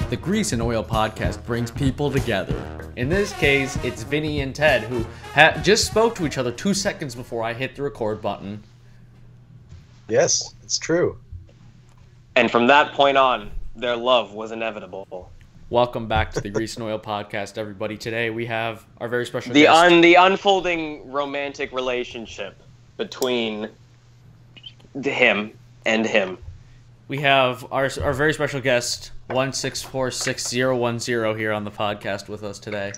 The Grease and Oil podcast brings people together. In this case, it's Vinnie and Ted, who just spoke to each other 2 seconds before I hit the record button. Yes, it's true. And from that point on, their love was inevitable. Welcome back to the Grease and Oil podcast, everybody. Today we have our very special guest. The unfolding romantic relationship between him and him. We have our very special guest, 1646010, here on the podcast with us today.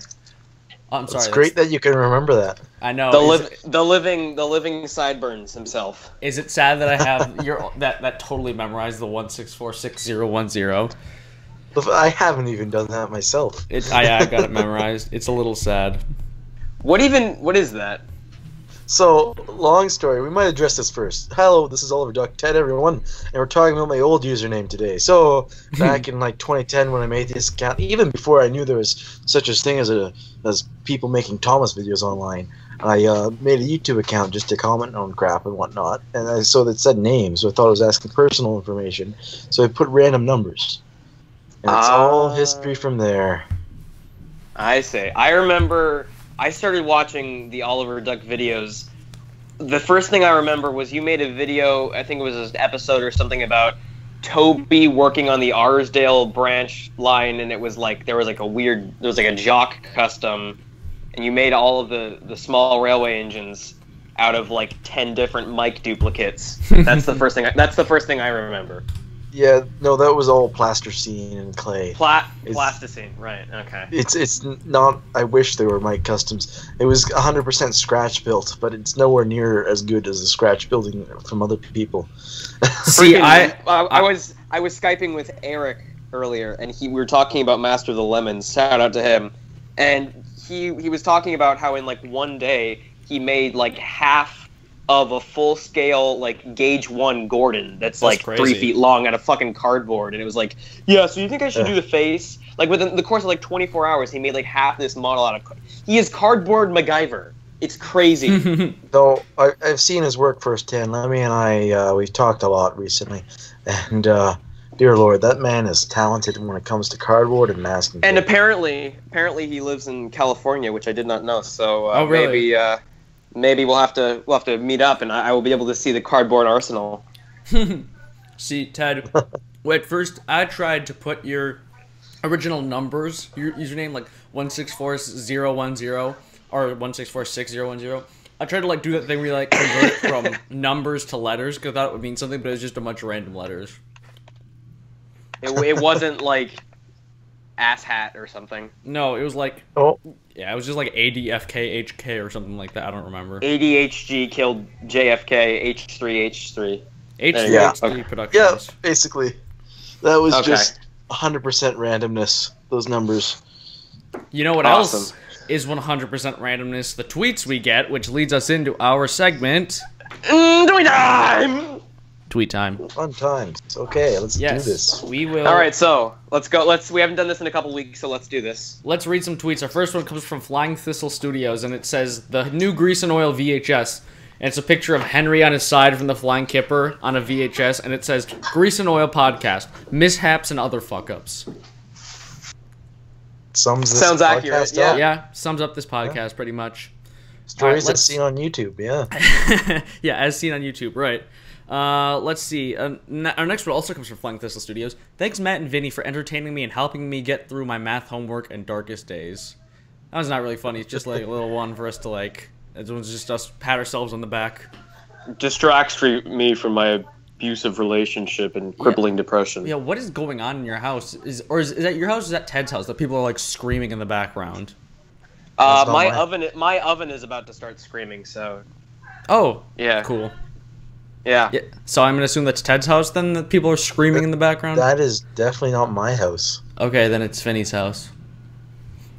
I'm sorry. It's great that you can remember that. I know. The living sideburns himself. Is it sad that I have that totally memorized the 1646010? I haven't even done that myself. I got it memorized. It's a little sad. What is that? So, long story. We might address this first. Hello, this is Oliver Duck, Ted, everyone, and we're talking about my old username today. So, back in 2010 when I made this account, even before I knew there was such a thing as people making Thomas videos online, I made a YouTube account just to comment on crap and whatnot, and I saw that said names, so I thought it was asking personal information, so I put random numbers. And it's all history from there. I see. I remember I started watching the Oliver Duck videos. The first thing I remember was you made a video, I think it was an episode or something about Toby working on the Arsdale branch line, and it was like there was like a jock custom, and you made all of the small railway engines out of like 10 different mic duplicates. That's the first thing I remember. Yeah, no, that was all plasticine and clay. Plasticine, right? Okay. It's not. I wish they were my customs. It was 100% scratch built, but it's nowhere near as good as the scratch building from other people. See, I was skyping with Eric earlier, and we were talking about Master of the Lemons. Shout out to him, and he was talking about how in like one day he made like half of a full-scale, like, Gauge 1 Gordon that's like crazy. 3 feet long out of fucking cardboard. And it was like, yeah, so you think I should do the face? Like, within the course of, like, 24 hours, he made, like, half this model out of... He is cardboard MacGyver. It's crazy. Though, I've seen his work firsthand. Lemmy and I, we've talked a lot recently. And, dear Lord, that man is talented when it comes to cardboard and masking. And apparently he lives in California, which I did not know. So, really? Maybe we'll have to meet up, and I will be able to see the cardboard arsenal. See, Ted, at first I tried to put your original numbers, your username, like 1646010 or 1646010. I tried to like do that thing where you like convert it from numbers to letters because I thought it would mean something, but it was just a bunch of random letters. It wasn't like asshat or something. No, it was like yeah, it was just like ADFKHK or something like that. I don't remember. ADHG killed JFK H3H3. H3H3 Productions. Yeah, basically. That was just 100% randomness, those numbers. You know what else is 100% randomness? The tweets we get, which leads us into our segment... Tweet time! Tweet time. Fun times. Okay, let's do this. We will. All right, so let's go. We haven't done this in a couple weeks, so let's do this. Let's read some tweets. Our first one comes from Flying Thistle Studios, and it says the new Grease and Oil VHS. And it's a picture of Henry on his side from the Flying Kipper on a VHS, and it says Grease and Oil podcast, mishaps and other fuck-ups. Sounds accurate. Yeah. Yeah, sums up this podcast pretty much. Stories as seen on YouTube. Yeah. Yeah, as seen on YouTube. Right. Let's see. Our next one also comes from Flying Thistle Studios. Thanks, Matt and Vinny, for entertaining me and helping me get through my math homework and darkest days. That was not really funny. It's just like a little one for us to like. It was just us pat ourselves on the back. Distracts me from my abusive relationship and crippling depression. Yeah. What is going on in your house? Is that your house? Or is that Ted's house? That people are like screaming in the background. My oven is about to start screaming. So. Oh. Yeah. Cool. Yeah. So I'm gonna assume that's Ted's house then, that people are screaming in the background? That is definitely not my house. Okay, then it's Vinny's house.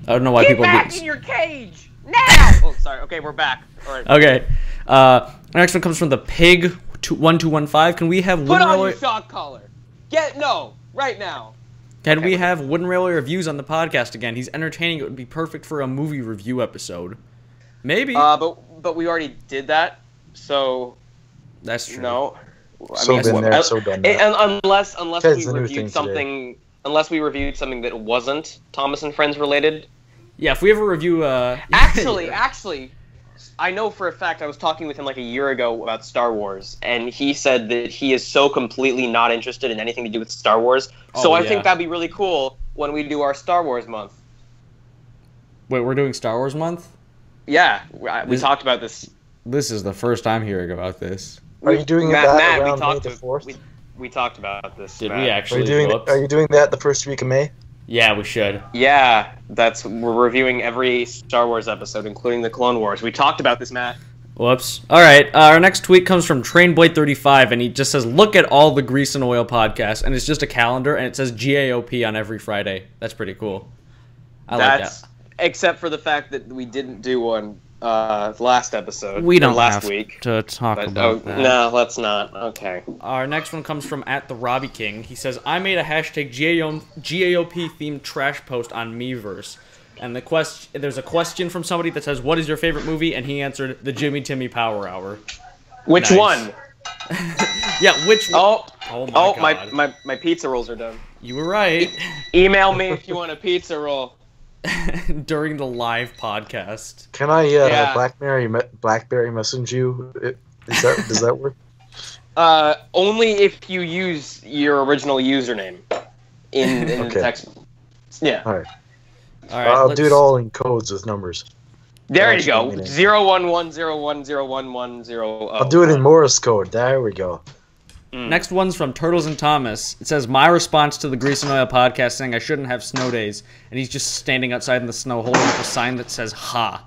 I don't know why people... Get back in your cage! Now! Oh, sorry. Okay, we're back. All right. Okay. Our next one comes from the Pig 1215. Can we have Put on your shock collar. Right now. Can we have Wooden Railway reviews on the podcast again? He's entertaining. It would be perfect for a movie review episode. Maybe. But we already did that, so... That's true. No. So been there, so done that. Unless we reviewed something unless we reviewed something that wasn't Thomas and Friends related. Yeah, if we ever review... Actually, I know for a fact I was talking with him like a year ago about Star Wars, and he said that he is so completely not interested in anything to do with Star Wars. So I think that'd be really cool when we do our Star Wars month. Wait, we're doing Star Wars month? Yeah, we talked about this. This is the first I'm hearing about this. Are you doing that around May the 4th? We talked about this. Did Matt. we actually? Are you doing that the first week of May? Yeah, we should. Yeah, we're reviewing every Star Wars episode, including the Clone Wars. We talked about this, Matt. Whoops. All right, our next tweet comes from TrainBoy35, and he just says, "Look at all the Grease and Oil podcasts," and it's just a calendar, and it says GAOP on every Friday. That's pretty cool. I like that. Except for the fact that we didn't do one last episode. We don't last have week to talk about that. No, let's not. Okay. Our next one comes from @TheRobbieKing. He says, "I made a hashtag GAOP themed trash post on Miiverse, and there's a question from somebody that says, 'What is your favorite movie?' And he answered, 'The Jimmy Timmy Power Hour.'" Which one? Yeah, which one? Oh my God. my pizza rolls are done. You were right. Email me if you want a pizza roll. During the live podcast. Can I Blackberry message you? Does that work? Only if you use your original username in the text. Yeah. All right. I'll do it all in codes with numbers. There you go. 011010110. I'll do it in Morse code. There we go. Next one's from Turtles and Thomas. It says, "My response to the Grease and Oil podcast saying I shouldn't have snow days," and he's just standing outside in the snow holding up a sign that says "Ha."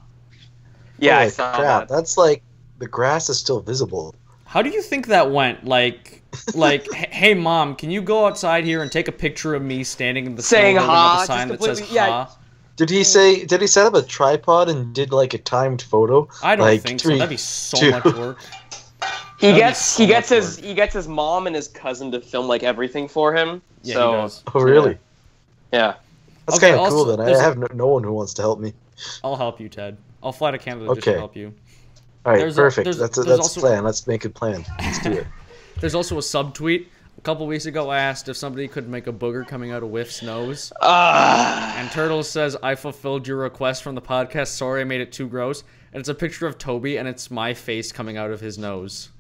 Yeah, Holy I saw crap. that. That's like the grass is still visible. How do you think that went? Like, hey mom, can you go outside here and take a picture of me standing in the Saying snow holding "Ha," up a sign that says completely- yeah. "Ha"? Did he set up a tripod and did like a timed photo? I don't like think so. 3, That'd be so 2. much work. He That'd gets be so much work. he gets his mom and his cousin to film like everything for him. Yeah, so he does. Oh, really? yeah. That's Okay, kind of also, cool then. I there's- have no one who wants to help me. I'll help you, Ted. I'll fly to Canada just to Okay. help you. All right, There's perfect. there's That's also- a plan. Let's make a plan. Let's do it. There's also a subtweet. A couple weeks ago, I asked if somebody could make a booger coming out of Whiff's nose. And Turtles says, "I fulfilled your request from the podcast. Sorry I made it too gross." And it's a picture of Toby, and it's my face coming out of his nose.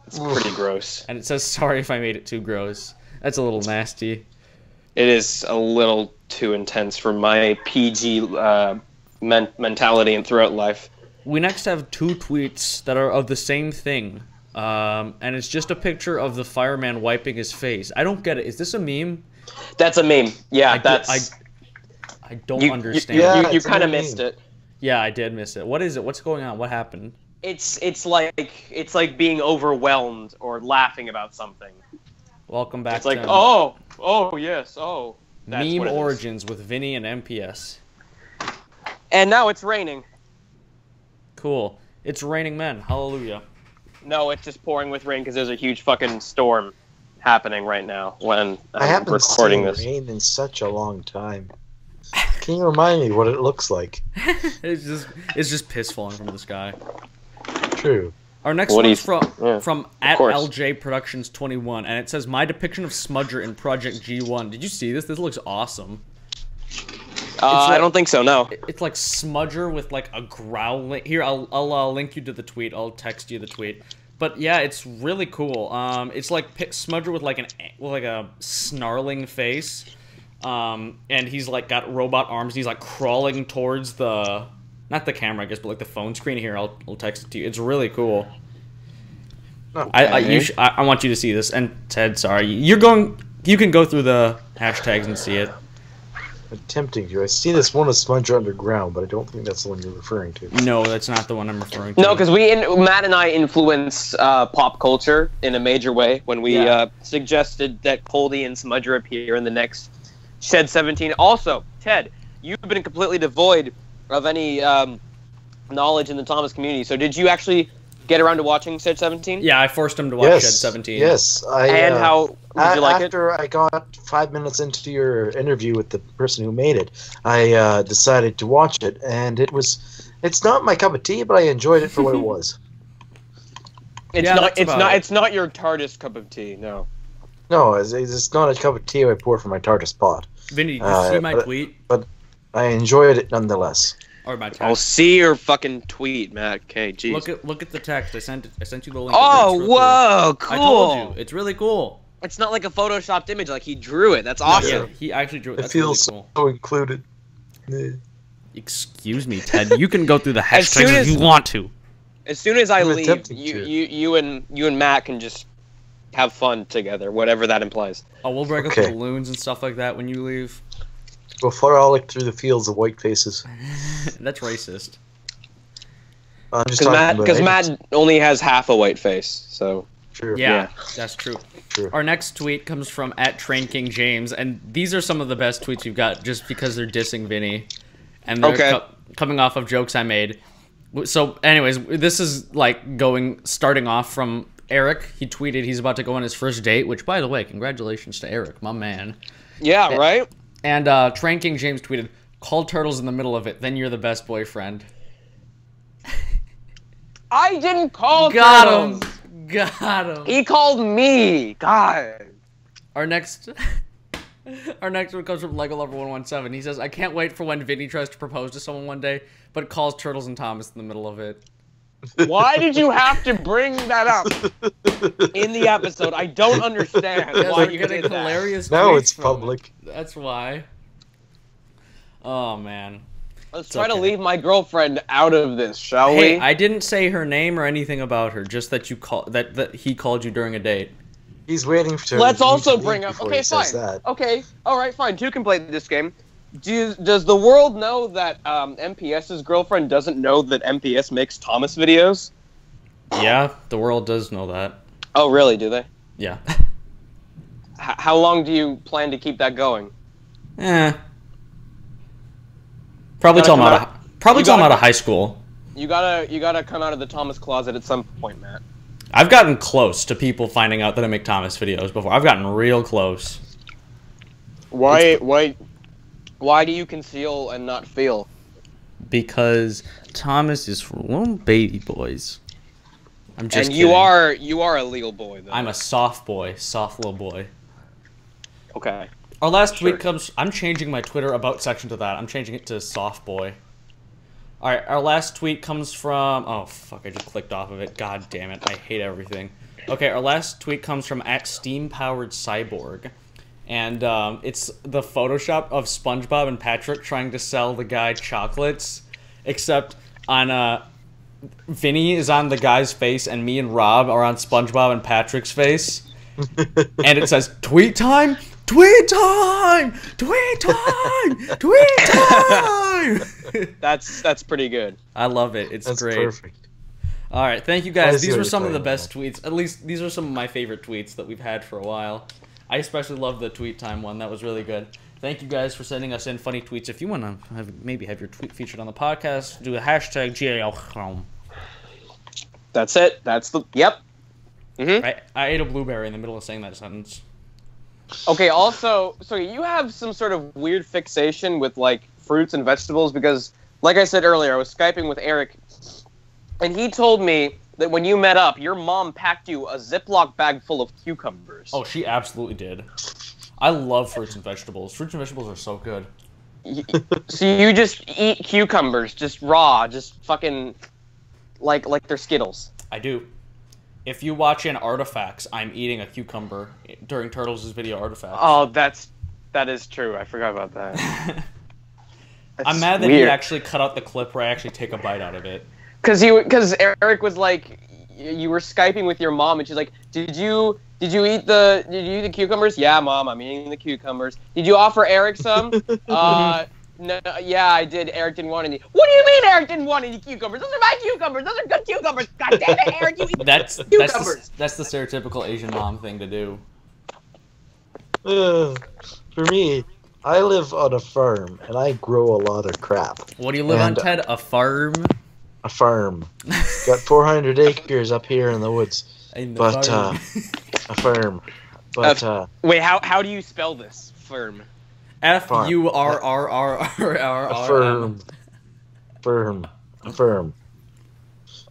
It's pretty gross. And it says, "Sorry if I made it too gross." That's a little nasty. It is a little too intense for my PG mentality and throughout life. We next have two tweets that are of the same thing. And it's just a picture of the fireman wiping his face. I don't get it. Is this a meme? That's a meme. Yeah, I don't understand. You kind of missed it. Yeah, I did miss it. What is it? What's going on? What happened? It's like being overwhelmed or laughing about something. Welcome back. It's like, to yes. That's Meme what it is. Origins with Vinnie and MPS. And now it's raining. Cool. It's raining men. Hallelujah. No, it's just pouring with rain because there's a huge fucking storm happening right now when I I'm haven't recording seen this. rain in such a long time. Can you remind me what it looks like? It's just piss falling from the sky. True. Our next What do one's you- from course. @LJ Productions 21, and it says, "My depiction of Smudger in Project G1." Did you see this? This looks awesome. I don't think so. No. It's like Smudger with like a growling. Here, I'll link you to the tweet. I'll text you the tweet. But yeah, it's really cool. It's like Smudger with like a snarling face, and he's like got robot arms. He's like crawling towards not the camera, I guess, but like the phone screen. Here, I'll text it to you. It's really cool. Okay. I want you to see this. And Ted, sorry, you can go through the hashtags and see it. Attempting to. I see this one of Smudger Underground, but I don't think that's the one you're referring to. No, that's not the one I'm referring to. No, because Matt and I influence pop culture in a major way when we suggested that Poldy and Smudger appear in the next Shed 17. Also, Ted, you've been completely devoid of any knowledge in the Thomas community. So did you actually get around to watching Shed 17? Yeah, I forced him to watch Shed 17. Yes. And how did you like it? After I got 5 minutes into your interview with the person who made it, I decided to watch it, and it's not my cup of tea, but I enjoyed it for what it was. It's not your TARDIS cup of tea. No. No, it's not a cup of tea I pour from my TARDIS pot. Vinny, did you see my tweet? But I enjoyed it nonetheless. Or my text? I'll see your fucking tweet, Matt. Okay, jeez. Look at the text. I sent you the link. Oh, whoa, cool. I told you, it's really cool. It's not like a photoshopped image, like he drew it. That's awesome. Yeah, he actually drew it. It That's feels really cool. so included. Excuse me, Ted. You can go through the hashtags if you want to. As soon as I I'm leave, attempting you and Matt can just have fun together, whatever that implies. Oh, we'll break up Okay. the balloons and stuff like that when you leave. Go frolic through the fields of white faces. That's racist. I'm just talking about Because agents. Matt only has half a white face, so. Sure. Yeah, that's true. True. Our next tweet comes from @TrainKingJames, and these are some of the best tweets we've got just because they're dissing Vinny. And they're Okay. coming off of jokes I made. So, anyways, this is like starting off from Eric. He tweeted he's about to go on his first date, which, by the way, congratulations to Eric, my man. Yeah, right? And Train King James tweeted, "Call turtles in the middle of it, then you're the best boyfriend." I didn't call Got turtles. him. Got him. He called me. God. Our next one comes from Lego Lover 117. He says, "I can't wait for when Vinny tries to propose to someone one day, but calls Turtles and Thomas in the middle of it." Why did you have to bring that up in the episode? I don't understand Because why we're you getting did that. hilarious Now tweets it's from public. it. That's why. Oh man. Let's It's try to okay. leave my girlfriend out of this, shall Hey, we? I didn't say her name or anything about her. Just that that he called you during a date. He's waiting for. Let's you also to leave bring up. before Okay, he says fine. that. Okay, all right, fine. Two can play this game. Does the world know that MPS's girlfriend doesn't know that MPS makes Thomas videos? Yeah, the world does know that. Oh, really? Do they? Yeah. How long do you plan to keep that going? Probably gotta till I'm come out of high school. You gotta come out of the Thomas closet at some point, Matt. I've gotten close to people finding out that I make Thomas videos before. I've gotten real close. Why do you conceal and not feel? Because Thomas is for little baby boys. I'm just And kidding. you are a legal boy though. I'm a soft boy, soft little boy. Okay. Our last Sure. tweet comes. I'm changing my Twitter about section to that. I'm changing it to soft boy. All right, our last tweet comes from. Oh fuck! I just clicked off of it. God damn it! I hate everything. Okay, our last tweet comes from @steam-powered-cyborg, and it's the Photoshop of SpongeBob and Patrick trying to sell the guy chocolates, except on Vinny is on the guy's face, and me and Rob are on SpongeBob and Patrick's face, and it says "Tweet time." Tweet time! Tweet time! Tweet time! That's pretty good. I love it. It's That's great. perfect. All right, thank you I guys. see These what were you're some of the saying, best tweets. At least these are some of my favorite tweets that we've had for a while. I especially love the tweet time one. That was really good. Thank you guys for sending us in funny tweets. If you want to maybe have your tweet featured on the podcast, do a hashtag GAOP. That's it. That's the yep. Mm-hmm. I ate a blueberry in the middle of saying that sentence. Okay, also, so you have some sort of weird fixation with, like, fruits and vegetables because, like I said earlier, I was Skyping with Eric, and he told me that when you met up, your mom packed you a Ziploc bag full of cucumbers. Oh, she absolutely did. I love fruits and vegetables. Fruits and vegetables are so good. So you just eat cucumbers, just raw, just fucking, like they're Skittles. I do. If you watch in Artifacts, I'm eating a cucumber during Turtles' video Artifacts. Oh, that is true. I forgot about that. I'm mad that he actually cut out the clip where I actually take a bite out of it. Because Eric was like, you were Skyping with your mom, and she's like, did you eat the cucumbers? Yeah, Mom, I'm eating the cucumbers. Did you offer Eric some? No, yeah, I did. Eric didn't want any. What do you mean Eric didn't want any cucumbers? Those are my cucumbers. Those are good cucumbers. God damn it, Eric, you eat That's cucumbers. that's the stereotypical Asian mom thing to do. For me, I live on a farm and I grow a lot of crap. What do you live on, Ted? A farm? A farm. Got 400 acres up here in the woods. In the But farm. a farm. But Wait, how do you spell this? Firm. FURRRRRR. A firm.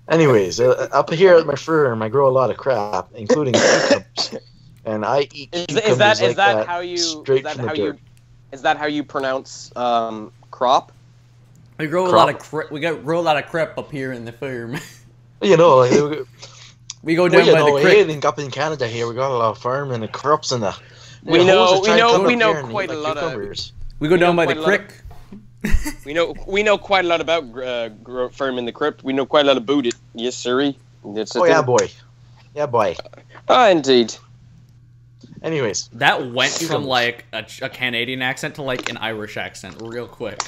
Anyways, up here at my farm, I grow a lot of crap, including cucumbers. and I eat Is cucumbers that like is that that how you straight from the dirt. is that how you pronounce crop? We grow a lot of grow a lot of crap up here in the farm. You know, like We go down by the creek. Anything up in Canada here, we got a lot of farm and the crops and the. We know quite a lot cucumbers. We go down by the creek. We know quite a lot about farm in the crypt. We know quite a lot about it. Yes, sir. Oh yeah, boy. Yeah, boy. Ah, indeed. Anyways, That went from like a Canadian accent to like an Irish accent real quick.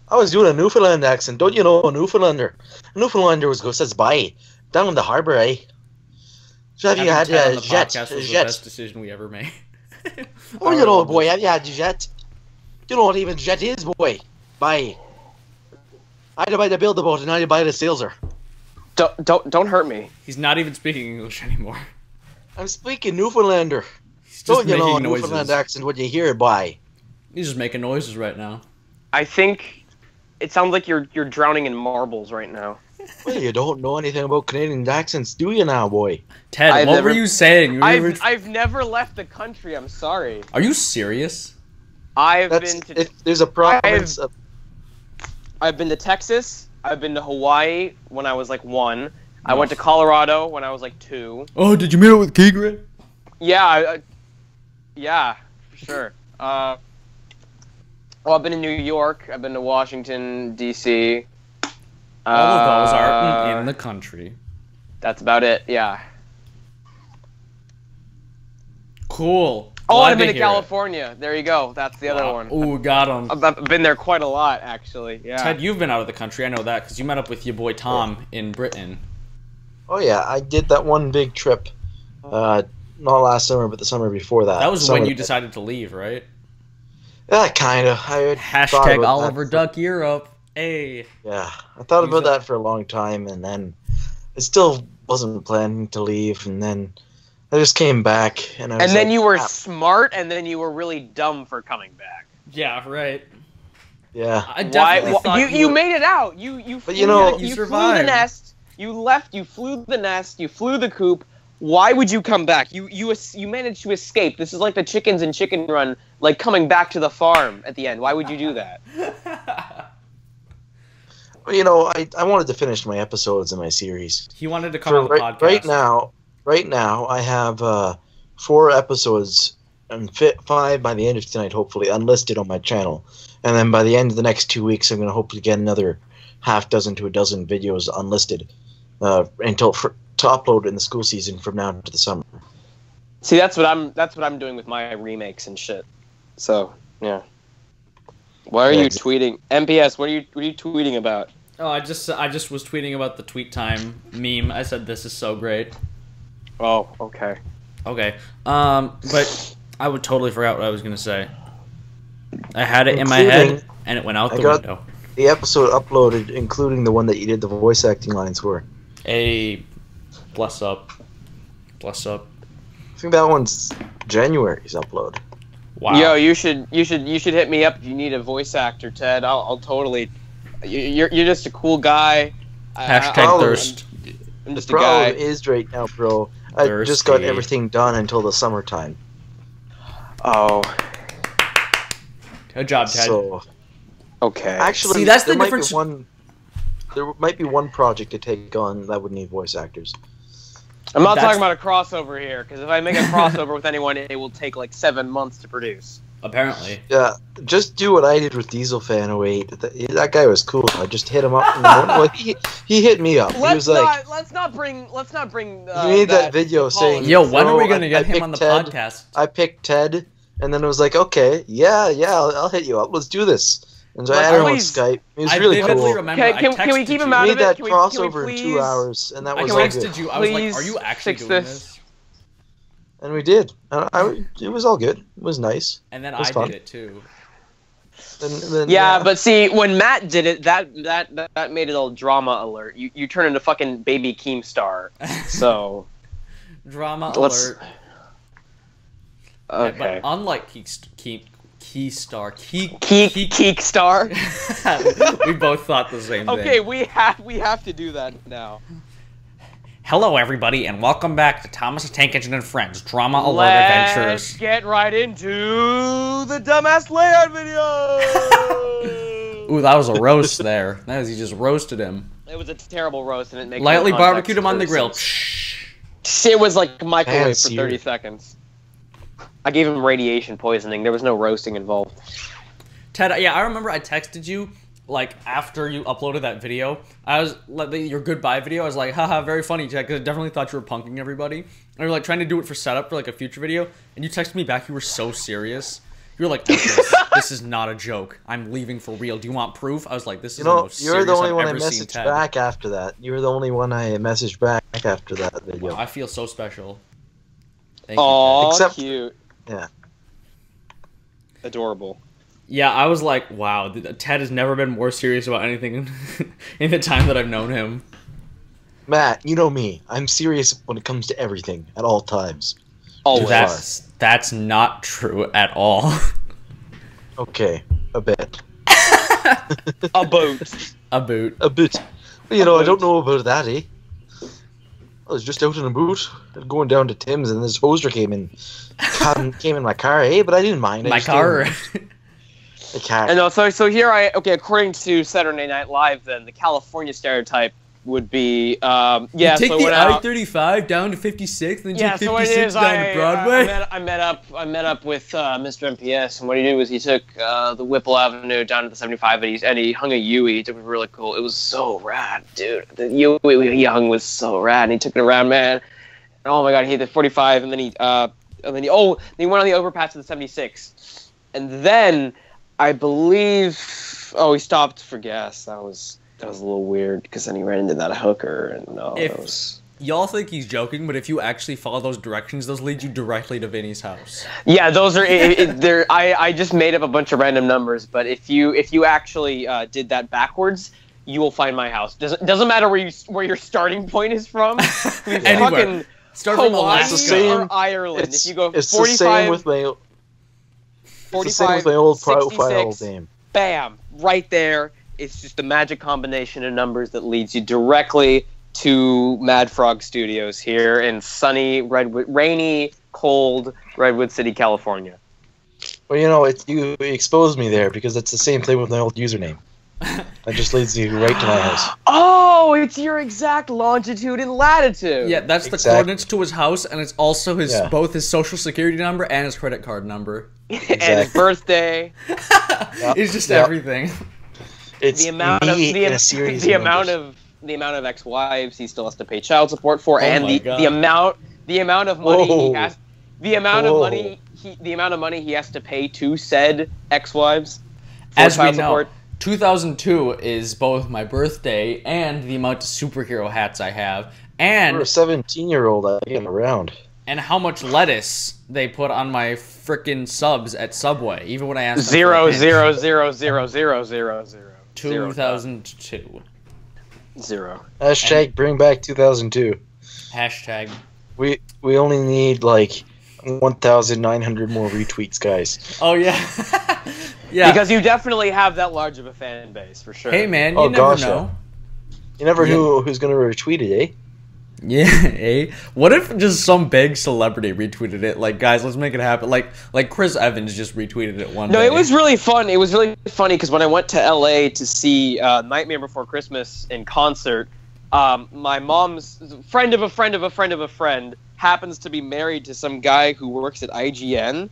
I was doing a Newfoundland accent. Don't you know a Newfoundlander? A Newfoundlander says bye down in the harbour, eh? So have you had a a jet? podcast was the best decision we ever made. Oh, you know, boy, have you had a jet? You know what even jet is, boy? Bye. I had to buy the build boat, and now you buy the sailor. Don't hurt me. He's not even speaking English anymore. I'm speaking Newfoundlander. He's just Don't you know a making noises. Newfoundland accent when you hear it, bye? He's just making noises right now. I think it sounds like you're drowning in marbles right now. Well, you don't know anything about Canadian accents, do you now, boy? Ted, what were you saying? I've never left the country. I'm sorry. Are you serious? There's a province. I've been to Texas. I've been to Hawaii when I was like 1. I went to Colorado when I was like 2. Oh, did you meet up with Keegan? Yeah, yeah, for sure. Well, I've been in New York. I've been to Washington, D.C. All of those are in the country. That's about it, yeah. Cool. Oh, I've been to California. There you go. That's the other one. Ooh, got him. I've been there quite a lot, actually. Yeah. Ted, you've been out of the country. I know that because you met up with your boy Tom in Britain. Oh yeah, I did that one big trip. Not last summer, but the summer before that. That was when you decided to leave, right? Yeah, kind of. Hashtag Oliver Duck Europe. Hey. Yeah, I thought about that for a long time, and then I still wasn't planning to leave, and then I just came back, and I was And then like, you were smart, and then you were really dumb for coming back. Yeah, right. Yeah. I definitely thought you made it out. You but you know, you flew survived. the nest. You left. You flew the nest. You flew the coop. Why would you come back? You managed to escape. This is like the chickens in Chicken Run, like coming back to the farm at the end. Why would you do that? Well, you know, I wanted to finish my episodes in my series. He wanted to come on the podcast. Right now, I have 4 episodes and 5 by the end of tonight, hopefully, unlisted on my channel. And then by the end of the next 2 weeks, I'm going to hopefully get another half dozen to a dozen videos unlisted to upload in the school season from now to the summer. See, that's what I'm doing with my remakes and shit. So yeah. Why are you tweeting? MPS, what are you tweeting about? Oh, I just was tweeting about the tweet time meme. I said this is so great. Oh, okay. Okay. But I would totally forgot what I was gonna say. I had it in my head and it went out the window. The episode uploaded, including the one that you did the voice acting lines for. Bless up. Bless up. I think that one's January's upload. Wow. Yo, you should hit me up if you need a voice actor, Ted. I'll totally. You're just a cool guy. Hashtag thirst. I'm just the a guy. problem is right now, bro. I just got everything done until the summertime. Oh. Good job, Ted. So, okay. actually, see, that's the difference. There might be one project to take on that would need voice actors. I'm not talking about a crossover here, because if I make a crossover with anyone, it will take like 7 months to produce. Apparently. Yeah, just do what I did with Diesel Fan 08. That guy was cool. I just hit him up. In the morning. Well, he hit me up. He was like, let's not bring. he made that video saying, "Yo, when are we gonna get him on the podcast?" I picked Ted, and then it was like, okay, yeah, I'll hit you up. Let's do this. And so I added him on Skype. It was really cool. Remember, can we keep him out We of made it? that crossover in 2 hours, and that was all good. You. I was like, "Are you actually doing this?" And we did. It was all good. It was nice. And then I did it too. Then, yeah, but see, when Matt did it, that made it all drama alert. You turn into fucking baby Keemstar. So drama alert. Okay. Yeah, but unlike Keekstar, Keekstar. we both thought the same thing. Okay, we have to do that now. Hello, everybody, and welcome back to Thomas the Tank Engine and Friends Drama Alert Let's Adventures. get right into the dumbass layout video. Ooh, that was a roast there. That was, you just roasted him. It was a terrible roast, and it makes Lightly no barbecued him on the context. grill. It was like microwave for Fancy. 30 seconds. I gave him radiation poisoning. There was no roasting involved. Ted, yeah, I remember I texted you, like, after you uploaded that video. I was, like, your goodbye video, I was like, haha, very funny, Ted, because I definitely thought you were punking everybody. And you were, like, trying to do it for setup for, like, a future video, and you texted me back, you were so serious. You were like, this is not a joke. I'm leaving for real. Do you want proof? I was like, this is the most you're the serious only I've one I ever seen messaged Ted. back after that. You were the only one I messaged back after that video. Wow, I feel so special. Thank you, Ted. Aw, Except- cute. Yeah. Adorable. Yeah, I was like, wow, Ted has never been more serious about anything in the time that I've known him. Matt, you know me. I'm serious when it comes to everything at all times. Always. That's not true at all. Okay, a bit. A boat. A boot. A bit. Well, you know, I don't know about that, eh? I was just out in a boot, going down to Tim's, and this hoser came in my car, eh? But I didn't mind. I My just car. came- The car. And so here according to Saturday Night Live, then the California stereotype would be, You take the I-35 down to 56, then you take 56 down to Broadway. I met up with Mr. MPS, and what he did was he took the Whipple Avenue down to the 75, and he hung a Yui. It was really cool. It was so rad, dude. The Yui he hung was so rad, and he took it around, man. And oh my god, he hit the 45, and then he went on the overpass to the 76, and then I believe he stopped for gas. That was a little weird, because then he ran into that hooker, and that was... Y'all think he's joking, but if you actually follow those directions, those lead you directly to Vinny's house. Yeah, those are... I just made up a bunch of random numbers, but if you actually did that backwards, you will find my house. Doesn't matter where your starting point is from. Anywhere. Start from Hawaii Alaska. or Ireland. If you go it's 45... the same with my... It's the same with my old profile 66, name. Bam! Right there. It's just a magic combination of numbers that leads you directly to Mad Frog Studios here in sunny, rainy, cold Redwood City, California. Well, you know, you exposed me there, because it's the same thing with my old username. That just leads you right to my house. Oh, it's your exact longitude and latitude. Yeah, that's the Exactly. coordinates to his house, and it's also both his social security number and his credit card number. And his birthday. It's just everything. It's The amount me of in a series the of amount numbers. of the amount of ex-wives he still has to pay child support for, and my the amount of money he Whoa. has the amount of Whoa. money he has to pay to said ex-wives for As we child know, support. 2002 is both my birthday and the amount of superhero hats I have, For a and 17-year-old, I get around. how much lettuce they put on my frickin' subs at Subway, even when I asked them for Zero a pinch. zero zero zero zero zero zero. 2002. Zero. Hashtag bring back 2002. Hashtag. We only need like 1,900 more retweets, guys. Oh yeah, yeah. Because you definitely have that large of a fan base, for sure. Hey man, you Oh, never gosh, know. You never knew who's gonna retweet it, eh? Yeah, eh? What if just some big celebrity retweeted it? Like, guys, let's make it happen. Like Chris Evans just retweeted it one day. No, it was really fun. It was really funny because when I went to LA to see Nightmare Before Christmas in concert, my mom's friend of a friend of a friend of a friend happens to be married to some guy who works at IGN,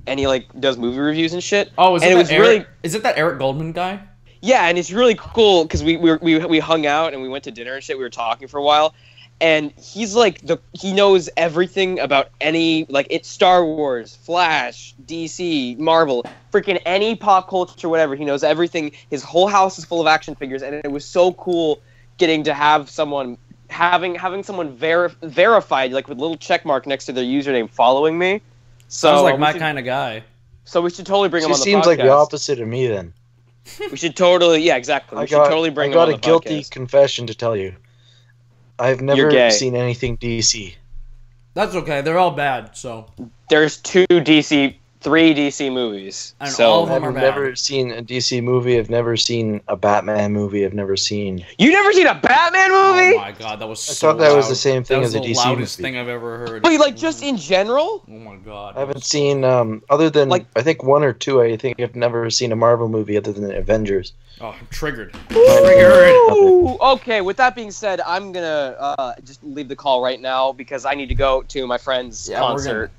and he like does movie reviews and shit. Oh, is it, and that it was Eric, really is it that Eric Goldman guy? yeah, and it's really cool because we hung out and we went to dinner and shit. We were talking for a while. And he's like he knows everything about it's Star Wars, Flash, DC, Marvel, freaking any pop culture, whatever. He knows everything. His whole house is full of action figures, and it was so cool getting to have someone having someone verified, like with a little check mark next to their username, following me. So Sounds like my kind of guy. So we should totally bring him She on the podcast. seems like the opposite of me then. We should totally, exactly. We should totally bring I him on got the a guilty podcast. confession to tell you. I've You're gay. never seen anything DC. That's okay. They're all bad. So There's two DC 3 DC movies. And So all of them are I've bad. never seen a DC movie. I've never seen a Batman movie. I've never seen. you never seen a Batman movie? Oh my god, that was I so thought that was loud. the same thing that as a was the DC loudest movie. thing I've ever heard. Wait, like just in general? Oh my god. I haven't seen other than Like- I think 1 or 2. I think I've never seen a Marvel movie other than Avengers. Oh, I'm triggered. Ooh, okay, with that being said, I'm gonna just leave the call right now because I need to go to my friend's Yeah, we're concert.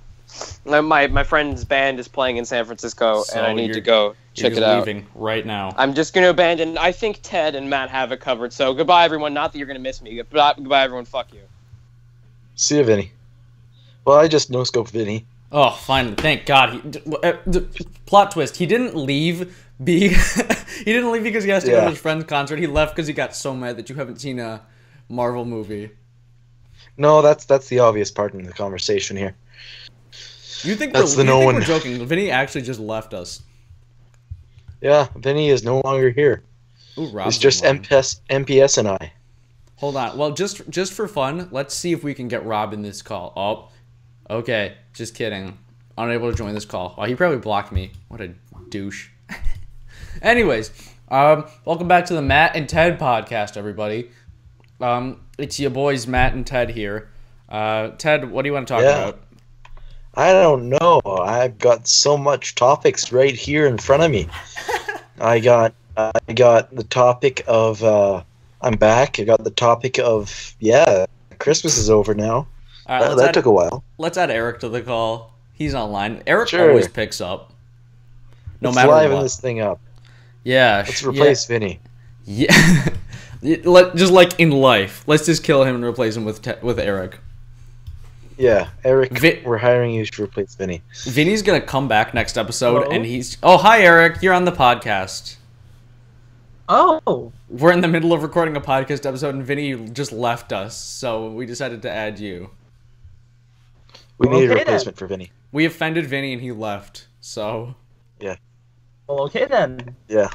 My friend's band is playing in San Francisco, So and I need you're- to go check You're it out. leaving right now. I'm just gonna abandon. I think Ted and Matt have it covered. So goodbye, everyone. Not that you're gonna miss me. Goodbye, everyone. Fuck you. See you, Vinny. Well, I just no-scope Vinny. Oh, finally! Thank God. Plot twist: he didn't leave. He didn't leave because he has to go to Yeah. his friend's concert. He left because he got so mad that you haven't seen a Marvel movie. No, that's the obvious part in the conversation here. You think That's we're, the you no think one. we're joking? Vinny actually just left us. Yeah, Vinny is no longer here. Ooh, Rob's It's just online. MPS and I. Hold on. Well, just for fun, let's see if we can get Rob in this call. Oh, okay. Just kidding. Unable to join this call. Oh, he probably blocked me. What a douche. Anyways, welcome back to the Matt and Ted podcast, everybody. It's your boys Matt and Ted here. Ted, what do you want to talk Yeah. about? I don't know. I've got so much topics right here in front of me. I got the topic of I'm back. I got the topic of Christmas is over now. All right, That took a while. let's add Eric to the call. He's online. Eric Sure. always picks up, no Let's matter liven what. this thing up. Yeah. Let's replace Vinny. Yeah. Just like in life, let's just kill him and replace him with Eric. Yeah, Eric, Vi- we're hiring you to replace Vinny. Vinny's gonna come back next episode, Hello? and he's. Oh, hi, Eric. You're on the podcast. Oh, We're in the middle of recording a podcast episode, and Vinny just left us, so we decided to add you. We need a Okay, replacement for Vinny. We offended Vinny, and he left. So well, okay then. Yeah.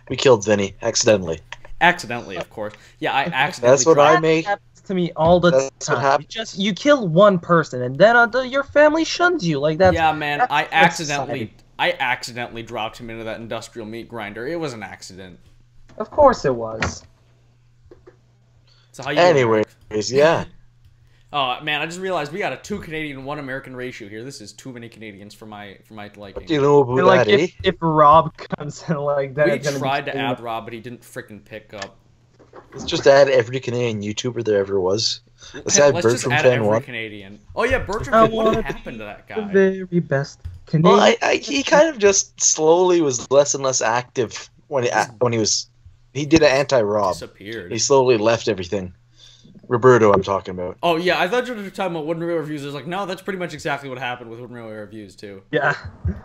We killed Vinny accidentally. accidentally, of course. Yeah, I accidentally. That's what tried- I make. That happens to me all the That's what time. happens. You kill one person, and then your family shuns you like that. Yeah, man. that's I society. accidentally dropped him into that industrial meat grinder. It was an accident. Of course it was. So how you doing, Eric? Anyways, yeah. Oh man, I just realized we got a 2 Canadian, 1 American ratio here. This is too many Canadians for my liking. What do you know about Like that, eh? if Rob comes in like that, We it's gonna tried be to add Rob, but he didn't freaking pick up. Let's just add every Canadian YouTuber there ever was. Let's add Let's just Bertram add Fan every 1. Canadian. Oh yeah, Bertram. I Fan, what wanna happened to that the guy? very best Canadian. Well, he kind of just slowly was less and less active when he did an anti-Rob. Disappeared. He slowly left everything. Roberto, I'm talking about. Oh yeah, I thought you were talking about Wooden Real Reviews. I was like, no, that's pretty much exactly what happened with Wooden Real Reviews too. Yeah.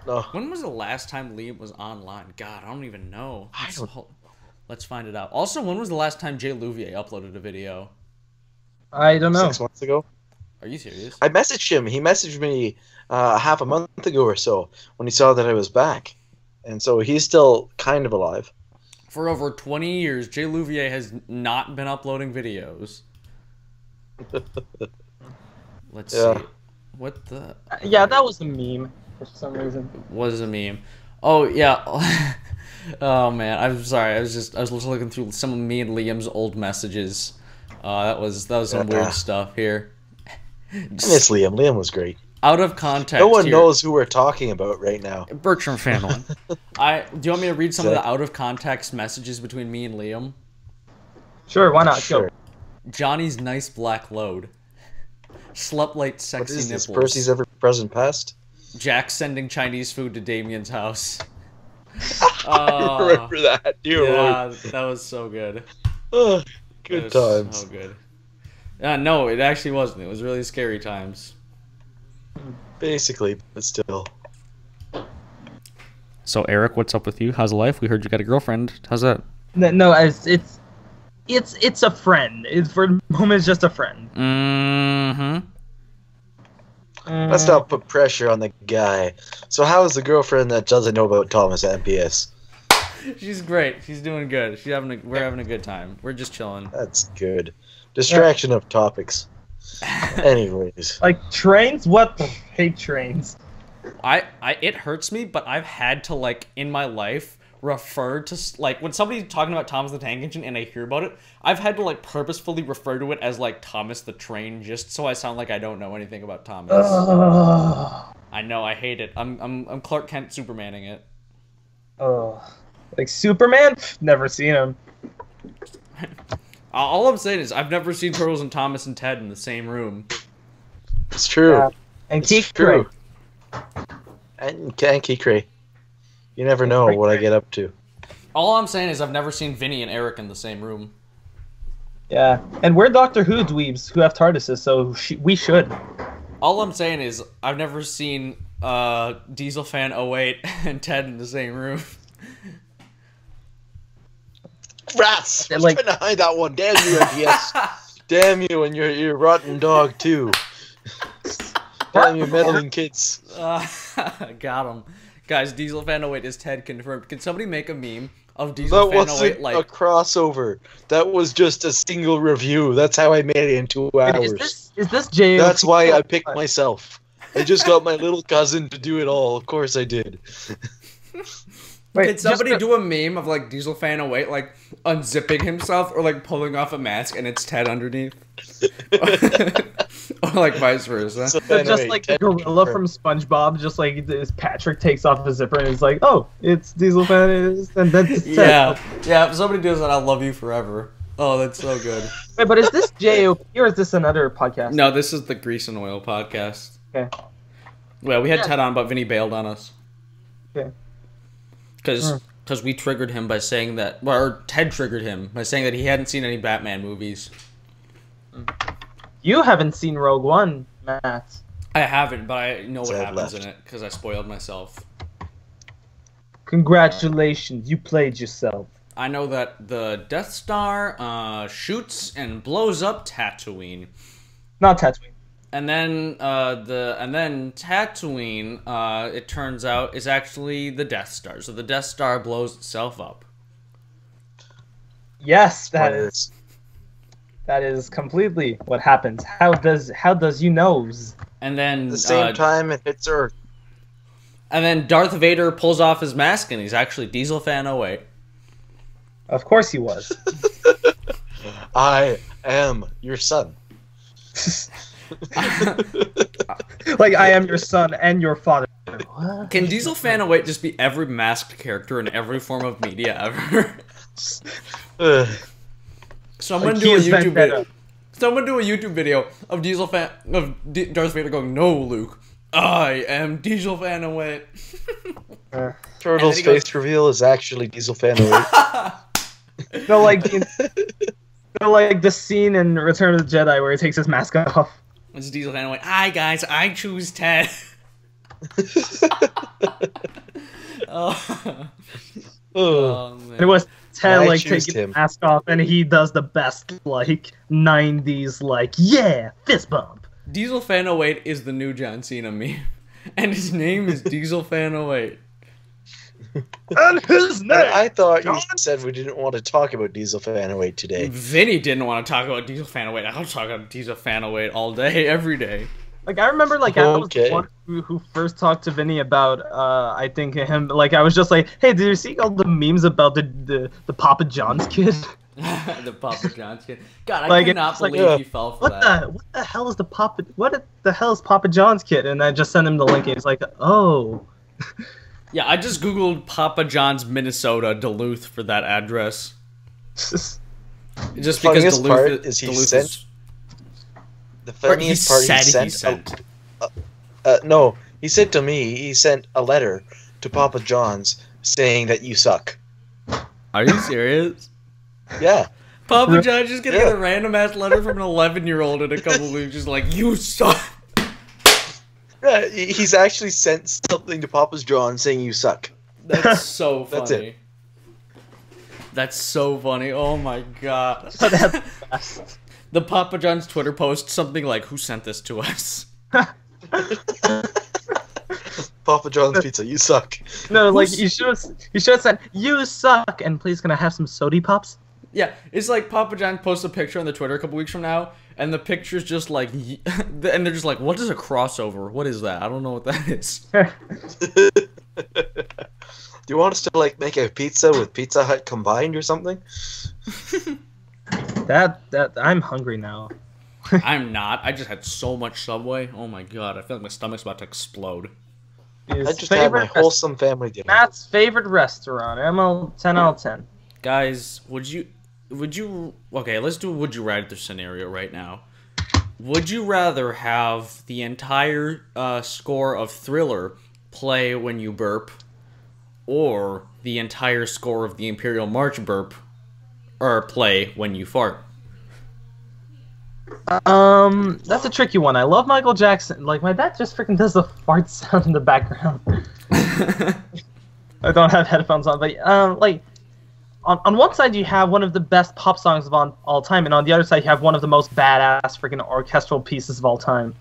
No, When was the last time Liam was online? God, I don't even know. I don't- Let's find it out. Also, when was the last time Jay Louvier uploaded a video? I don't know. 6 months ago. Are you serious? I messaged him. He messaged me half a month ago or so when he saw that I was back, and so he's still kind of alive. For over 20 years, Jay Louvier has not been uploading videos. Let's Yeah. see. What the Yeah, that was a meme for some reason. was a meme? Oh yeah. Oh man, I'm sorry. I was just looking through some of me and Liam's old messages. That was some Yeah. weird stuff here. I miss Liam. Liam was great. Out of context. No one here. knows who we're talking about right now. Bertram Fan One. Do you want me to read some of the out of context messages between me and Liam? Sure, why not? Sure. Go. Johnny's nice black load. Slept late, What sexy is this? nipples. Percy's ever present past? Jack sending Chinese food to Damien's house. I remember that. Dear Yeah, Lord. that was so good. Oh, It good was times. So good. No, it actually wasn't. It was really scary times. Basically, but still. So Eric, what's up with you? How's life? We heard you got a girlfriend. How's that? No, it's a friend. It's for the moment, it's just a friend. Mm-hmm. Let's not put pressure on the guy. So how is the girlfriend that doesn't know about Thomas at MPS? She's great. She's doing good. We're having a good time. We're just chilling. That's good. Distraction of topics. Anyways. Like trains? What? Hate trains. it hurts me, but I've had to, like, in my life, refer to, like, when somebody's talking about Thomas the Tank Engine and I hear about it, I've had to, like, purposefully refer to it as, like, Thomas the Train, just so I sound like I don't know anything about Thomas. I know, I hate it. I'm Clark Kent Supermaning it. Oh, like Superman? Never seen him. All I'm saying is I've never seen Turtles and Thomas and Ted in the same room. It's true. Yeah. And It's Keith true. Cray. And Kikray. You never know what I get up to. All I'm saying is I've never seen Vinnie and Eric in the same room. Yeah, and we're Doctor Who dweebs who have TARDISes, so we should. All I'm saying is I've never seen Dieselfan 08 and Ted in the same room. Rats! They're What's like- behind that one? Damn you, MPS. Damn you and your rotten dog, too. Damn you meddling kids. Got him. Guys, Dieselfan 08 is Ted confirmed. Can somebody make a meme of That Dieselfan 08 wasn't like... a crossover. That was just a single review. That's how I made it in 2 hours. Is this JOP? That's why I picked myself. I just got my little cousin to do it all. Of course I did. Wait, Can somebody just- do a meme of, like, Dieselfan 08, like, unzipping himself or, like, pulling off a mask and it's Ted underneath? Or, like, vice versa. So Just anyway, like the Ted gorilla confirmed. from SpongeBob, just like this Patrick takes off his zipper and he's like, "Oh, it's Dieselfan," and then it's Ted. Yeah, if somebody does that, I'll love you forever. Oh, that's so good. Wait, but is this JOP or is this another podcast? No, this is the Grease and Oil podcast. Okay. Well, we had Yeah. Ted on, but Vinny bailed on us. Okay. Because we triggered him by saying that... Well, or Ted triggered him by saying that he hadn't seen any Batman movies. You haven't seen Rogue One, Matt. I haven't, but I know what Ted happens left. in it, because I spoiled myself. Congratulations, you played yourself. I know that the Death Star shoots and blows up Tatooine. Not Tatooine. And then Tatooine, it turns out, is actually the Death Star. So the Death Star blows itself up. Yes, Spoilers. that is completely what happens. How does you knows? And then At the same time, it hits Earth. and then Darth Vader pulls off his mask and he's actually Dieselfan 08. Of course he was. I am your son. Like, I am your son and your father. What? Can Dieselfan 08 just be every masked character in every form of media ever? Ugh. Someone Like, do he a is YouTube Vendetta. video. Someone do a YouTube video of Darth Vader going, "No, Luke, I am Dieselfan 08." Turtle's And then he face reveal is actually Dieselfan 08. No, like the scene in Return of the Jedi where he takes his mask off. It's Dieselfan 08. Hi guys, I choose Ted. Oh. Oh. Man. And it was Ted I like choose taking him. his mask off, and he does the best like 90s like fist bump. Dieselfan 08 is the new John Cena meme, and his name is Dieselfan 08. And his name. I thought you said we didn't want to talk about Dieselfan 08 today. Vinny didn't want to talk about Dieselfan 08. I'll talk about Dieselfan 08 all day, every day. Like, I remember, like, I was Okay. the one who first talked to Vinny about, I think him, like, I was just like, hey, did you see all the memes about the Papa John's kid? The Papa John's kid. God, I Like, cannot it's like, believe he fell for that. What the hell is Papa John's kid? And I just sent him the link, and he's like, oh. Yeah, I just googled Papa John's, Minnesota, Duluth for that address. Just because funniest Duluth, part is he Duluth sent- is... The Or funniest part he sent. No, he sent to me. He sent a letter to Papa John's saying that you suck. Are you serious? Yeah. Papa John's just gonna Yeah. get a random ass letter from an 11-year-old in a couple weeks, just like, you suck. Yeah, he's actually sent something to Papa John saying you suck. That's so funny. That's it. That's so funny. Oh my god. That's fast. The Papa John's Twitter post something like, "Who sent this to us?" Papa John's pizza, you suck. No, like, you should have said, you suck, and please can I have some sody pops? Yeah, it's like Papa John posts a picture on the Twitter a couple weeks from now, and the picture's just like, and they're just like, what is a crossover? What is that? I don't know what that is. Do you want us to like make a pizza with Pizza Hut combined or something? That I'm hungry now. I'm not. I just had so much Subway. Oh my god, I feel like my stomach's about to explode. I just had my wholesome family dinner. Matt's favorite restaurant. ML 10 out of 10. Guys, would you okay, let's do a would you rather scenario right now. Would you rather have the entire score of Thriller play when you burp, or the entire score of the Imperial March burp or play when you fart? That's a tricky one. I love Michael Jackson. Like, my dad just freaking does the fart sound in the background. I don't have headphones on, but like, on one side you have one of the best pop songs of all time, and on the other side you have one of the most badass freaking orchestral pieces of all time.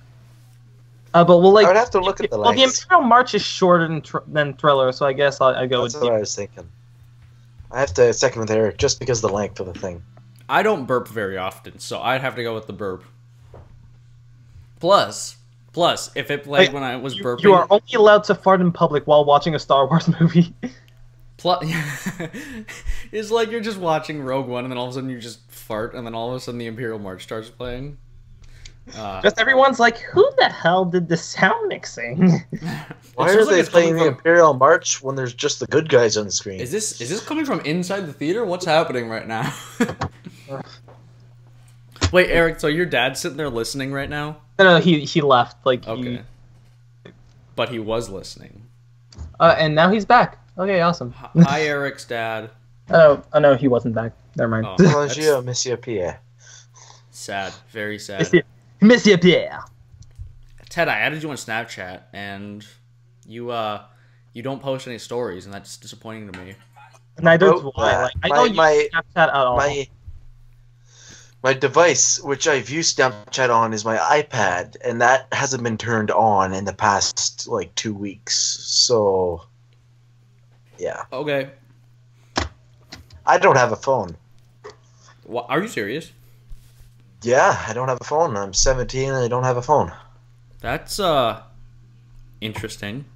But well, like, I would have to look at the well, the length. Imperial March is shorter than Thriller, so I guess I go That's with what I was thinking. I have to second with Eric just because of the length of the thing. I don't burp very often, so I'd have to go with the burp. Plus, if it played when I was burping... You are only allowed to fart in public while watching a Star Wars movie. It's like you're just watching Rogue One, and then all of a sudden you just fart, and then all of a sudden the Imperial March starts playing. Just everyone's like, who the hell did the sound mixing? Why are they playing the Imperial March when there's just the good guys on the screen? Is this coming from inside the theater? What's happening right now? Wait, Eric, so your dad's sitting there listening right now? No, he left. Like, okay. But he was listening. And now he's back. Okay, awesome. Hi, Eric's dad. Oh, no, he wasn't back. Never mind. Oh, Bonjour, Monsieur Pierre. Sad. Very sad. Monsieur Pierre. Ted, I added you on Snapchat, and you don't post any stories, and that's disappointing to me. Neither do I. Like, I don't use Snapchat at all. My device, which I've used Snapchat on, is my iPad, and that hasn't been turned on in the past, like, 2 weeks. So, yeah. Okay. I don't have a phone. What, are you serious? Yeah, I don't have a phone. I'm 17 and I don't have a phone. That's, interesting.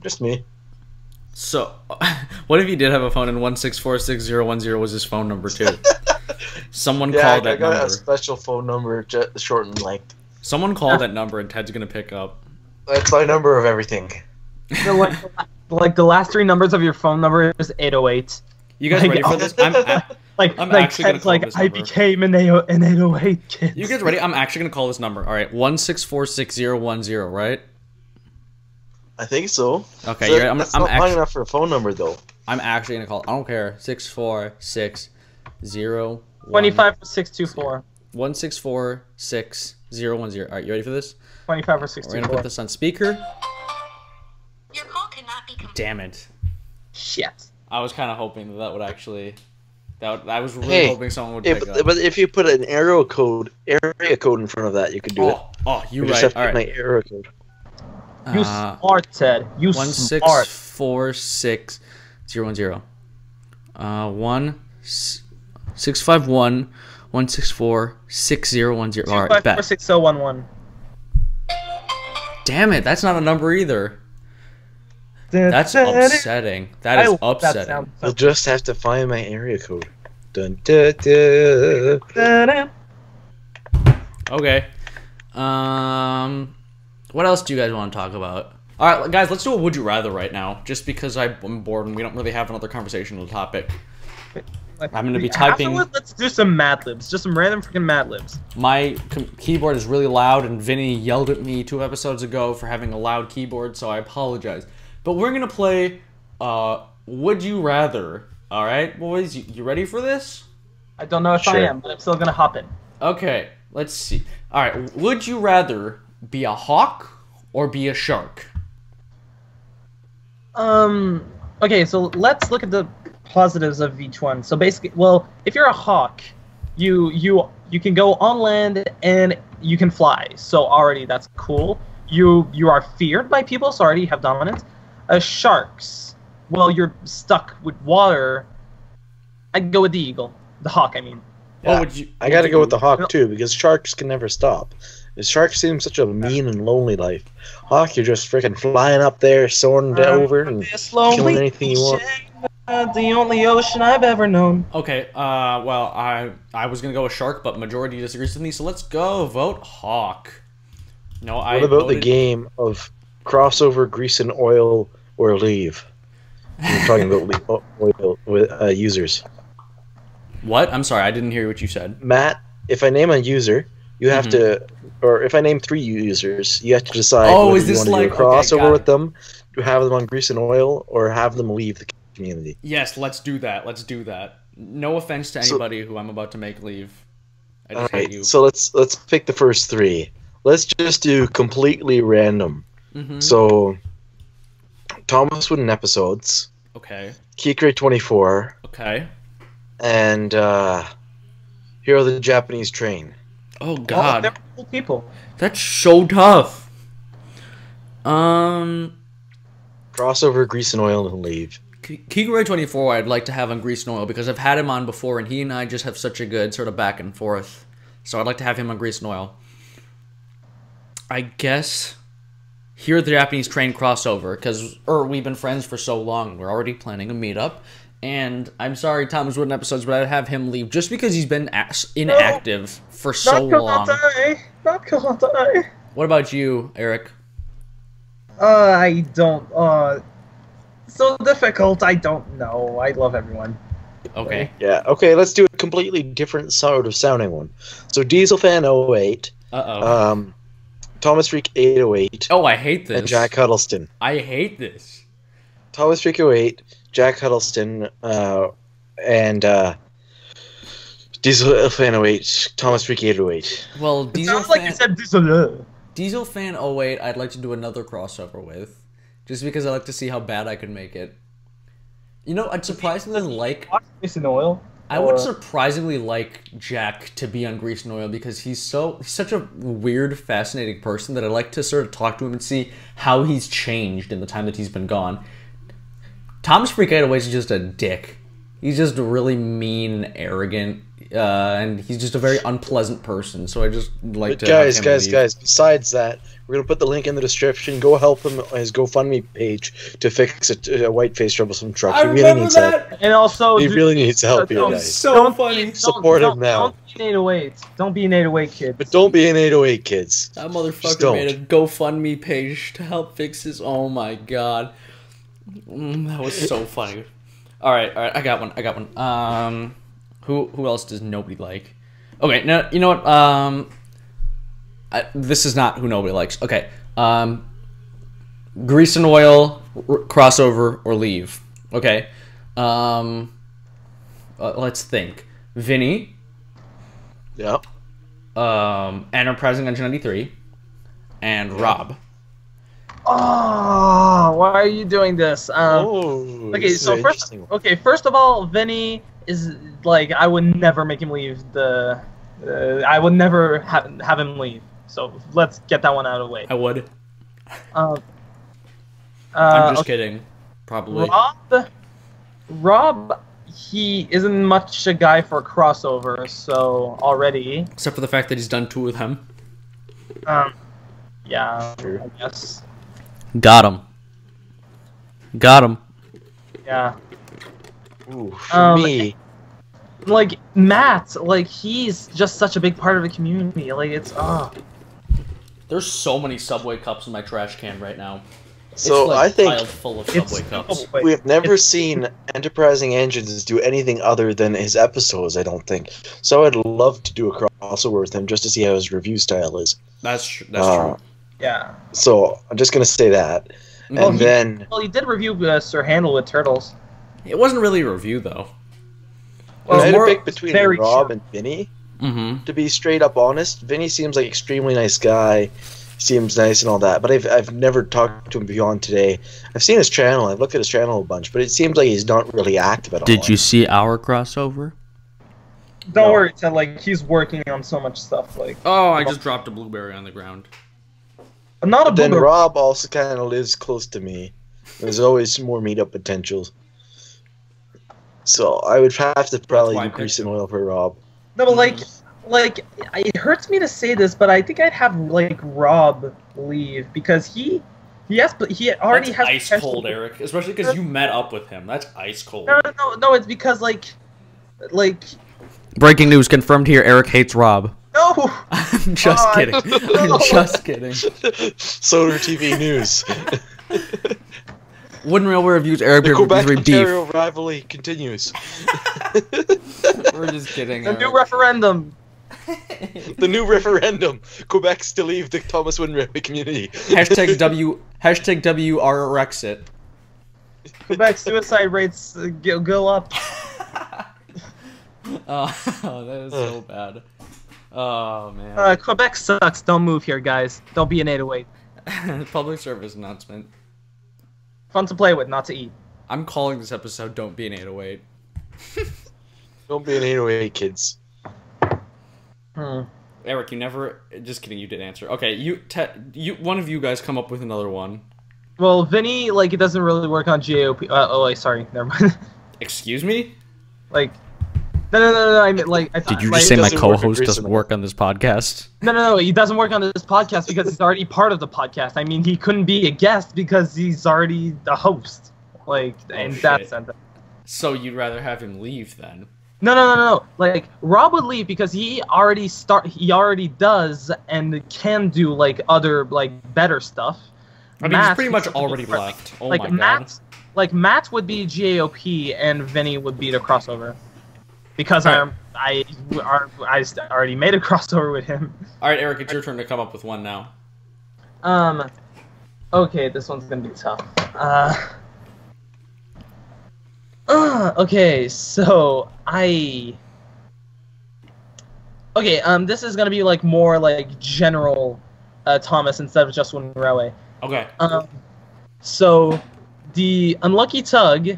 Just me. So, what if he did have a phone and 1646010 was his phone number too? Someone called that number. I got a special phone number, short and length. Someone called that number and Ted's gonna pick up. That's my number of everything. Like the last three numbers of your phone number is 808. You guys ready for this? I'm actually gonna call this number. I became an 808 kid. You guys ready? I'm actually gonna call this number. All right, 1646010, right? I think so. Okay, so I'm not long enough for a phone number though. I'm actually gonna call. I don't care. 646 0 25 for 624. 1646010. All right, you ready for this? 25 for We're 624. gonna put this on speaker. Your call cannot be completed. Damn it! Shit. I was kind of hoping that would actually. I was really hoping someone would pick up. But if you put an area code in front of that, you could do it. Oh, you're You right. just have to All put right. my area code. You smart, Ted. You smart. 1646010. 651 164 6010. All right, bet. 6011. Damn it, that's not a number either. That's upsetting. That is upsetting. You'll just have to find my area code. Dun, dun, dun. Okay. What else do you guys want to talk about? All right, guys, let's do a would you rather right now, just because I'm bored and we don't really have another conversation on the topic. I'm going to be typing. Let's do some Mad Libs, just some random freaking Mad Libs. My keyboard is really loud, and Vinny yelled at me 2 episodes ago for having a loud keyboard, so I apologize. But we're going to play Would You Rather. All right, boys, you ready for this? I don't know if I am, but I'm still going to hop in. Okay, let's see. All right, would you rather be a hawk or be a shark? Okay, so let's look at the positives of each one. So basically, well, if you're a hawk, you can go on land and you can fly. So already that's cool. You are feared by people, so already you have dominance. Sharks, well, you're stuck with water. I'd go with the eagle. The hawk, I mean. What would you? I gotta go with the Hawk too because sharks can never stop. The sharks seem such a mean and lonely life. Hawk, you're just freaking flying up there, soaring over and killing anything you want. The only ocean I've ever known. Okay. Well, I was gonna go with shark, but majority disagrees with me. So let's go vote Hawk. No, I. What about voted... the game of crossover, grease and oil, or leave? We're talking about oil with users. What? I'm sorry, I didn't hear what you said. Matt, if I name a user, you have to, or if I name 3 users, you have to decide whether you want to do a crossover with them, to have them on grease and oil, or have them leave the community. Yes, let's do that. Let's do that. No offense to anybody who I'm about to make leave. I just hate you. So let's pick the first 3. Let's just do completely random. So, Thomas Wooden episodes. Okay. Kikre 24. Okay. And Hero the Japanese Train. Oh God. They're cool people. That's so tough. Crossover, grease and oil, and leave. Kikre 24 I'd like to have on Grease and Oil because I've had him on before and he and I just have such a good sort of back and forth. So I'd like to have him on Grease and Oil. I guess Here the Japanese Train crossover because we've been friends for so long. We're already planning a meetup. And I'm sorry, Thomas Wooden episodes, but I'd have him leave just because he's been inactive for so long. Not Kalata. What about you, Eric? I don't. So difficult. I don't know. I love everyone. Okay. Yeah. Okay. Let's do a completely different sort of sounding one. So Diesel Fan 08. Thomas Freak 808. Oh, I hate this. And Jack Huddleston. I hate this. Thomas Freak 08. Jack Huddleston, and Diesel Fan 08, Thomas Freak 808. Well, Diesel Sounds like you said Diesel. Diesel Fan 08, I'd like to do another crossover with, just because I like to see how bad I can make it. You know, I'd surprisingly like. Grease and Oil. I would surprisingly like Jack to be on Grease and Oil because he's such a weird, fascinating person that I'd like to sort of talk to him and see how he's changed in the time that he's been gone. Thomas Freak 808 is just a dick. He's just really mean, arrogant, and he's just a very unpleasant person. So I just like to guys. leave. Besides that, we're gonna put the link in the description. Go help him on his GoFundMe page to fix a white-faced troublesome truck. He really needs help. And also, he really needs help here, guys. So funny. Support him now. Don't be an 808. Don't be an 808 kid. But don't be an 808 kids. That motherfucker made a GoFundMe page to help fix his. Oh my god. That was so funny. All right, I got one. Who else does nobody like? Okay, now you know what? This is not who nobody likes. Okay, Grease and Oil crossover or leave. Okay, let's think. Vinnie. Yep. Enterprising Engine 93, and Rob. Oh, why are you doing this? Okay, so first of all, Vinny is like I would never make him leave the. I would never have him leave. So let's get that one out of the way. I would. I'm just kidding. Probably. Rob, he isn't much a guy for a crossover. So already. Except for the fact that he's done 2 with him. Yeah, I guess. Got him. Yeah. Ooh, for me. Like Matt, like he's just such a big part of the community. Like it's There's so many Subway cups in my trash can right now. So it's like I think piled full of Subway cups. we have never seen Enterprising Engines do anything other than his episodes. I don't think. So I'd love to do a crossover with him just to see how his review style is. That's true. Yeah. So I'm just gonna say that, and then. Well, he did review Sir Handle with Turtles. It wasn't really a review though. Well, I had to pick between Rob and Vinny. Mm-hmm. To be straight up honest, Vinny seems like an extremely nice guy. Seems nice and all that, but I've never talked to him beyond today. I've seen his channel. I've looked at his channel a bunch, but it seems like he's not really active at all. Did you see our crossover? Don't worry, Ted. Like he's working on so much stuff. Like I just dropped a blueberry on the ground. Not a Then blueberry. Rob also kind of lives close to me. There's always more meetup potential. So I would have to probably do Grease and Oil for Rob. No, but like it hurts me to say this, but I think I'd have like Rob leave because he already That's has ice potential. cold, Eric. Especially because you met up with him. That's ice cold. No, it's because like Breaking news confirmed here. Eric hates Rob. no. I'm just kidding. I'm just kidding. Solar TV news. Wooden Railway reviews Eric The Quebec beef. Ontario rivalry continues. We're just kidding. The Eric. new referendum. The new referendum. Quebec's to leave the Thomas Wooden Railway community. Hashtag WRexit. Quebec suicide rates go up. Oh, that is so bad. Oh man. Quebec sucks. Don't move here, guys. Don't be an 808. Public service announcement. Fun to play with, not to eat. I'm calling this episode "Don't Be an 808." Don't be an 808, kids. Eric, you never. Just kidding. You did answer. Okay, you. One of you guys come up with another one. Well, Vinnie, like, it doesn't really work on GAOP. Oh, wait, sorry. Never mind. Excuse me. Like, no. I mean, like, Did you like, just say my doesn't work co-host in doesn't Greece. work on this podcast? No. He doesn't work on this podcast because he's already part of the podcast. I mean, he couldn't be a guest because he's already the host. Like, in that shit. sense. So you'd rather have him leave then? No. Like, Rob would leave because he already does and can do, like, other, like, better stuff. I mean, Matt, he's pretty much who's already different. left. Oh Like, my Matt, like, Matt would be GAOP and Vinny would be the crossover. Because Right. I already made a crossover with him. All right, Eric, it's your turn to come up with one now. Okay, this one's gonna be tough. Okay, so this is gonna be like more like general Thomas instead of just one railway. Okay. So the Unlucky Tug,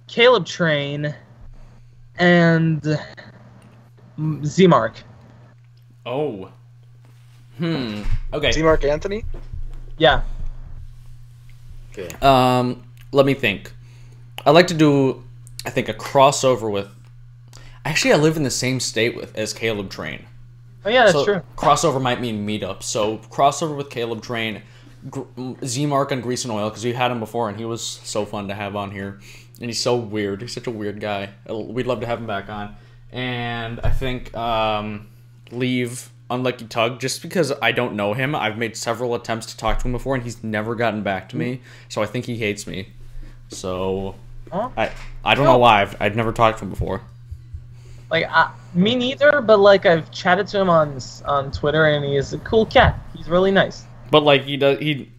Caleb Train, and Z-Mark. Oh. Okay. See Mark Anthony? Yeah. Okay. Let me think. I'd like to do, I think, a crossover with. Actually, I live in the same state as Caleb Train. Oh yeah, that's So true. crossover might mean meetup. So crossover with Caleb Train, Z-Mark on Grease and Oil, because we had him before and he was so fun to have on here. And he's so weird. He's such a weird guy. We'd love to have him back on. And I think leave Unlucky Tug, just because I don't know him. I've made several attempts to talk to him before and he's never gotten back to me. So I think he hates me. So Huh? I don't know why. I'd never talked to him before. Like me neither, but like I've chatted to him on Twitter and he is a cool cat. He's really nice. But like he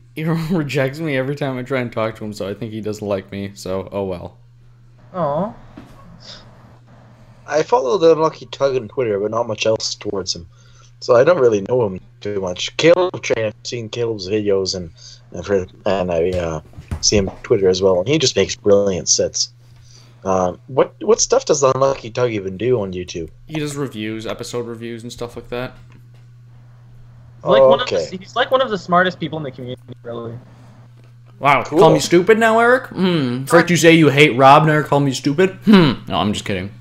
rejects me every time I try and talk to him, so I think he doesn't like me. So oh well. Oh. I follow the Unlucky Tug on Twitter, but not much else towards him. So I don't really know him too much. Caleb Train, I've seen Caleb's videos and I see him on Twitter as well, and he just makes brilliant sets. What stuff does the Unlucky Tug even do on YouTube? He does reviews, episode reviews, and stuff like that. He's like one of the smartest people in the community, really. Wow, Cool. call me stupid now, Eric? First you say you hate Rob, now you call me stupid? No, I'm just kidding.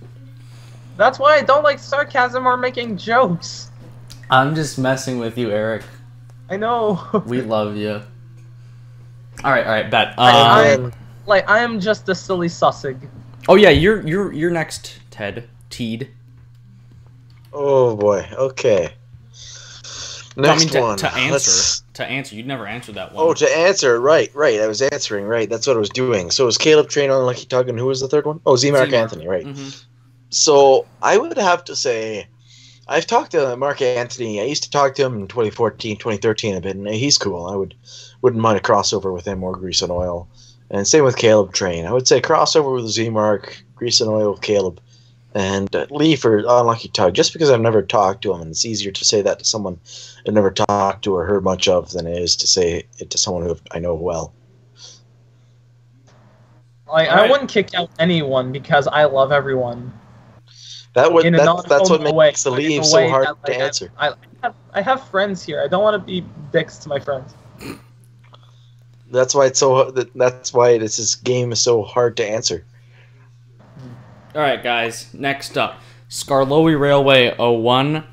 That's why I don't like sarcasm or making jokes. I'm just messing with you, Eric. I know. We love you. All right, bet. And I am just a silly sussig. Oh yeah, you're next, Ted. Teed. oh boy, okay. Next one. To Let's- answer. You'd never answered that one. Oh, to answer, right. I was answering, right. That's what I was doing. So it was Caleb Train on Unlucky Tug, and who was the third one? Oh, Z-Mark Z-Mark. Anthony, right. Mhm. So I would have to say, I've talked to Mark Anthony. I used to talk to him in 2014, 2013 a bit, and he's cool. I wouldn't mind a crossover with him or Grease and Oil. And same with Caleb Train. I would say crossover with Z-Mark, Grease and Oil, Caleb, and Lee for Unlucky Tug, just because I've never talked to him, and it's easier to say that to someone I've never talked to or heard much of than it is to say it to someone who I know well. Like I wouldn't kick out anyone because I love everyone. That's what non-homo makes the way, in leave a so way hard that, to like, answer. I have friends here. I don't want to be dicks to my friends. That's why this game is so hard to answer. All right, guys. Next up, Skarloey Railway 01,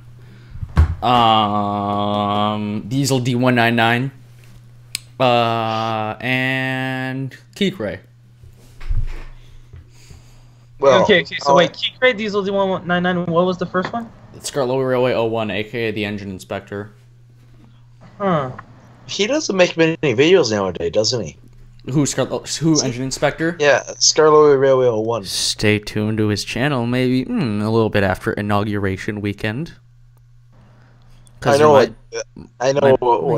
Diesel D199, and Keycray. Well, okay, so wait, Keycray, Diesel D199, what was the first one? Skarloey Railway 01, aka the Engine Inspector. Huh. he doesn't make many videos nowadays, doesn't he? Who Engine Inspector? Yeah, Skarloey Railway 01. Stay tuned to his channel, maybe a little bit after inauguration weekend. I know what Might be you're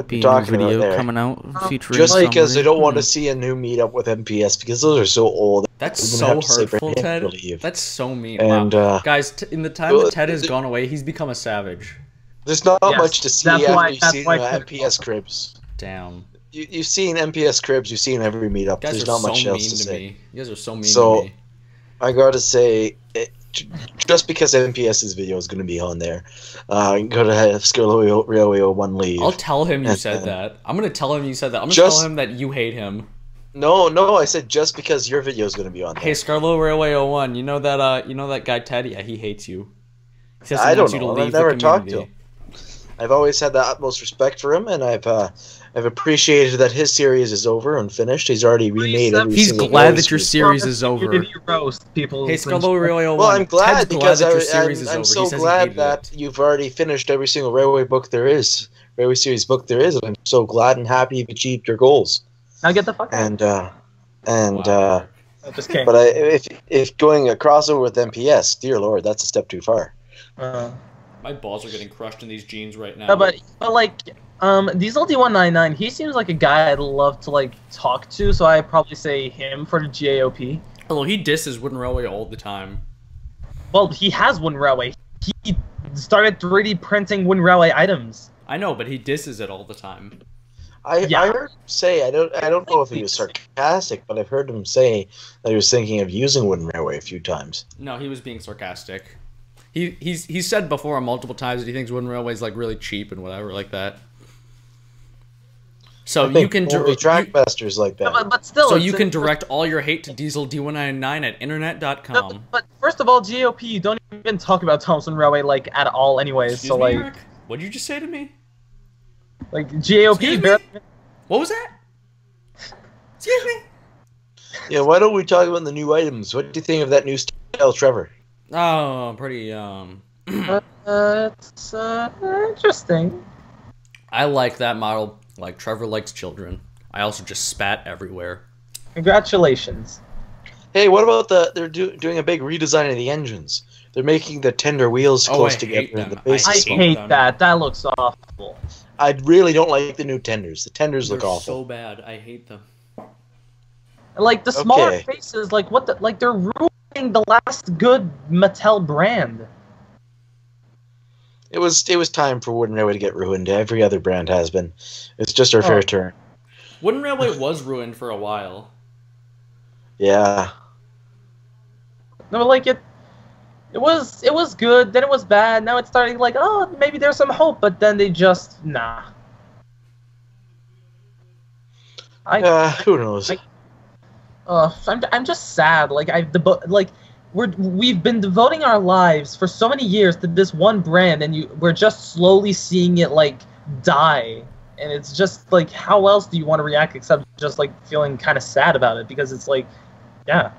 a new talking about video there. coming out featuring Just because they somebody. don't want to see a new meetup with MPS because those are so old. That's We're so gonna have to say hurtful, Ted. leave. That's so mean. And Wow. Guys, in the time well, that Ted has gone away, he's become a savage. there's not Yes, much to see that's after why- you've that's seen why- MPS cribs. Damn. You've seen MPS cribs. You've seen every meetup. You guys There's are not so much mean else to say. me. You guys are so mean So- to me. I gotta say, just because MPS's video is going to be on there, go to have Skarloey Railway 01 leave. I'll tell him you And said then- that. I'm gonna tell him you said that. I'm gonna Just- tell him that you hate him. No, I said just because your video is going to be on there. Hey, Skarloey Railway 01, you know that guy Ted? Yeah, he hates you. He says he I don't wants you to know. leave I've the never talked to community. him. I've always had the utmost respect for him, and I've appreciated that his series is over and finished. He's already remade every He's single glad voice that your he's- series is over. Community roast people. Hey, Skarloey Railway 01, Well, I'm glad Ted's because glad that your series is I'm over. so He says he glad hated that it. you've already finished every single railway book there is, railway series book there is. And I'm so glad and happy you've achieved your goals. Now get the fuck out. Wow. Just kidding. But if going a crossover with MPS, dear Lord, that's a step too far. My balls are getting crushed in these jeans right now. No, but like, Diesel D199, he seems like a guy I'd love to like talk to, so I'd probably say him for the GAOP. Although he disses Wooden Railway all the time. Well, he has Wooden Railway. He started 3D printing Wooden Railway items. I know, but he disses it all the time. I heard him say I don't know if he was Please. sarcastic, but I've heard him say that he was thinking of using Wooden Railway a few times. No, he was being sarcastic. He's said before multiple times that he thinks Wooden Railway is like really cheap and whatever like that. So I think you can only trackmasters like that. But still, so it's you a- can direct all your hate to Diesel D199 at internet.com. No, but first of all, GOP, you don't even talk about Thompson Railway like at all, anyways. Excuse so me, like, Eric? What did you just say to me? like GOP. Excuse me? barely- What was that? Excuse me. Yeah, why don't we talk about the new items? What do you think of that new style, Trevor? Oh, pretty It's interesting. I like that model. Like Trevor likes children. I also just spat everywhere. Congratulations. Hey, what about they're doing a big redesign of the engines. They're making the tender wheels Oh, close I together. hate And the them. base I I is hate hate them. that. That looks awful. I really don't like the new tenders. The tenders They're look awful. so bad. I hate them. Like the smaller Okay. faces, like what the like they're ruining the last good Mattel brand. It was time for Wooden Railway to get ruined. Every other brand has been. It's just our fair turn. Wooden Railway was ruined for a while. Yeah. No, like it was good, then it was bad, now it's starting like, oh, maybe there's some hope, but then they just nah. Who knows? I'm just sad. Like we've been devoting our lives for so many years to this one brand, and we're just slowly seeing it like die. And it's just like, how else do you want to react except just like feeling kind of sad about it? Because it's like, yeah.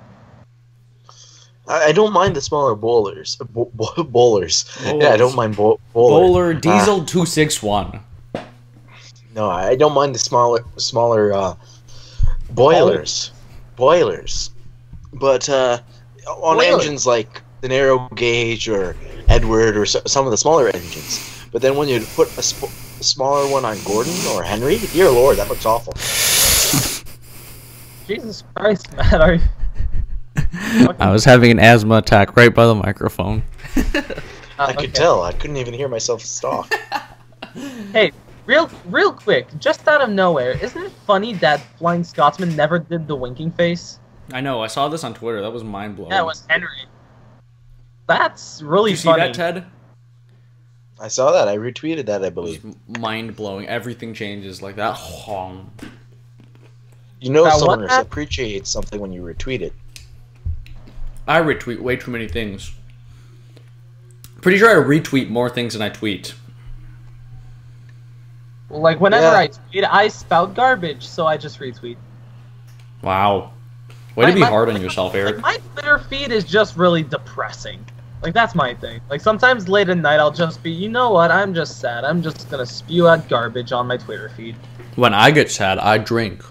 I don't mind the smaller bowlers. Bowlers. Yeah, I don't mind bowler. Bowler Diesel 261. No, I don't mind the smaller boilers. Boilers. But on Boiler. engines like the narrow gauge or Edward or some of the smaller engines. But then when you put a smaller one on Gordon or Henry, dear Lord, that looks awful. Jesus Christ, Matt, are you... I was having an asthma attack right by the microphone. I could tell. I couldn't even hear myself talk. Hey, real quick, just out of nowhere, isn't it funny that Flying Scotsman never did the winking face? I know. I saw this on Twitter. That was mind blowing. Yeah, it was Henry. That's really Did you see funny. that, Ted? I saw that. I retweeted that, I It was believe. mind blowing. Everything changes like that. You know That someone what, Matt? appreciates something when you retweet it. I retweet way too many things. Pretty sure I retweet more things than I tweet. Well, like whenever Yeah. I tweet, I spout garbage, so I just retweet. Wow. Way to be hard on yourself, Eric. Like, my Twitter feed is just really depressing. Like, that's my thing. Like, sometimes late at night, I'll just be, you know what, I'm just sad. I'm just gonna spew out garbage on my Twitter feed. When I get sad, I drink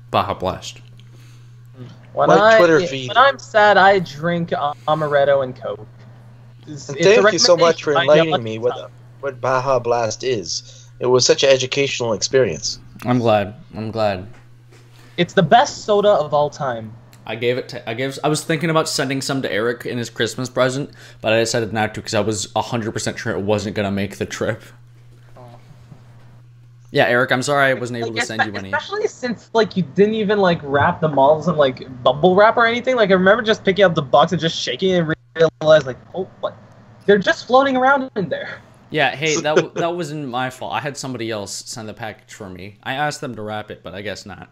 Baja Blast. When My Twitter feed. When I'm sad, I drink amaretto and Coke. And thank you so much for enlightening me what Baja Blast is. It was such an educational experience. I'm glad. I'm glad. It's the best soda of all time. I was thinking about sending some to Eric in his Christmas present, but I decided not to because I was 100% sure it wasn't gonna make the trip. Yeah, Eric, I'm sorry I wasn't able to send you any. Especially since like you didn't even like wrap the malls in like bubble wrap or anything. Like I remember just picking up the box and just shaking it and realized like, oh, what? They're just floating around in there. Yeah, hey, that wasn't my fault. I had somebody else send the package for me. I asked them to wrap it, but I guess not.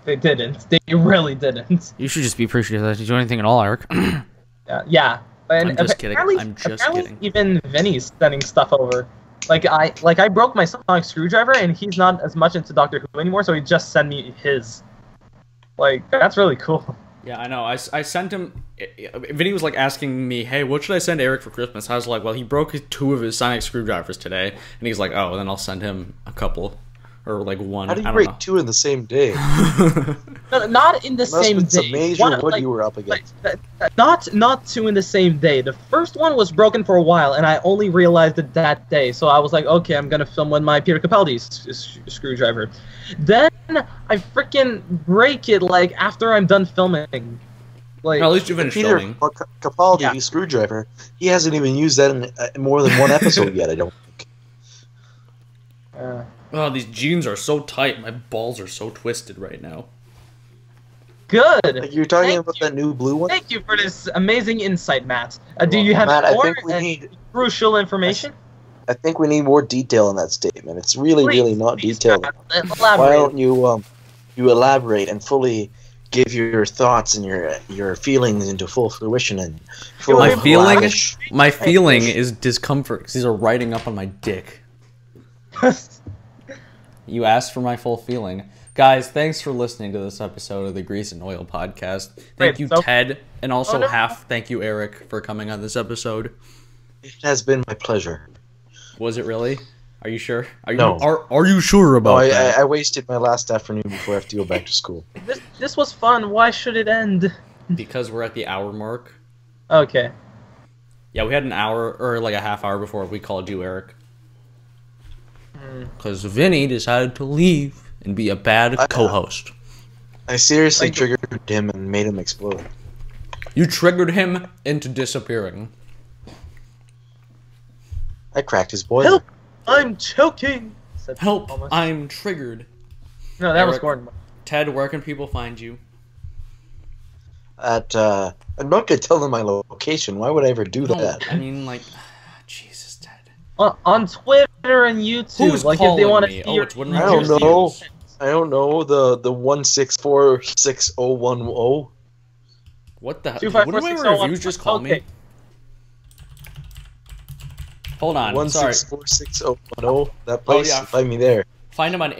They didn't. They really didn't. You should just be appreciative that you do anything at all, Eric. Yeah. And I'm just kidding. I'm just apparently kidding. Even Vinny's sending stuff over. Like I broke my sonic screwdriver, and he's not as much into Doctor Who anymore, so he just sent me his. Like that's really cool. Yeah, I know. I sent him. Vinny was like asking me, "Hey, what should I send Eric for Christmas?" I was like, "Well, he broke 2 of his sonic screwdrivers today," and he's like, "Oh, then I'll send him a couple." Or like 1. How do you I don't break know. 2 in the same day? No, not in the same Must day. be some major One, wood like, you were up against. not 2 in the same day. The first one was broken for a while, and I only realized it that day. So I was like, okay, I'm gonna film with my Peter Capaldi's screwdriver. Then I freaking break it like after I'm done filming. Like Well, at least you finished Peter filming. Capaldi Yeah. screwdriver. He hasn't even used that in more than 1 episode yet. I don't think. Oh, these jeans are so tight. My balls are so twisted right now. good. Like you're talking Thank about you. that new blue one. Thank you for this amazing insight, Matt. Do you have Matt, I more think we need. crucial information? I think we need more detail in that statement. It's really, really not Please, detailed. Matt, Why elaborate. don't you elaborate and fully give your thoughts and your feelings into full fruition and full My of feeling, lavish- my feeling is discomfort because these are riding up on my dick. You asked for my full feeling. Guys, thanks for listening to this episode of the Grease and Oil Podcast. Thank Wait, you, so- Ted, and also Oh, no. thank you, Eric, for coming on this episode. It has been my pleasure. Was it really? Are you sure? Are you, No. Are you sure Oh, about that? I wasted my last afternoon before I have to go back to school. This was fun. Why should it end? Because we're at the hour mark. Okay. Yeah, we had an hour, or like a half hour before we called you, Eric. Because Vinny decided to leave and be a bad co-host. I seriously Like- triggered him and made him explode. You triggered him into disappearing. I cracked his boiler. Help! I'm choking. Said Help, Thomas. I'm triggered. No, that was Eric. Gordon. Ted, where can people find you? I'm not gonna tell them my location. Why would I ever do No, that? I mean, like, Jesus, Ted. On Twitter and YouTube. Who's like if they calling want to me? see Oh, your it's one I don't know. I don't know the 1646010. What the hell? 254 What do my 601. reviews just call me? Okay. Hold on, sorry. 1646010. That place. yeah. Find me there. Find him on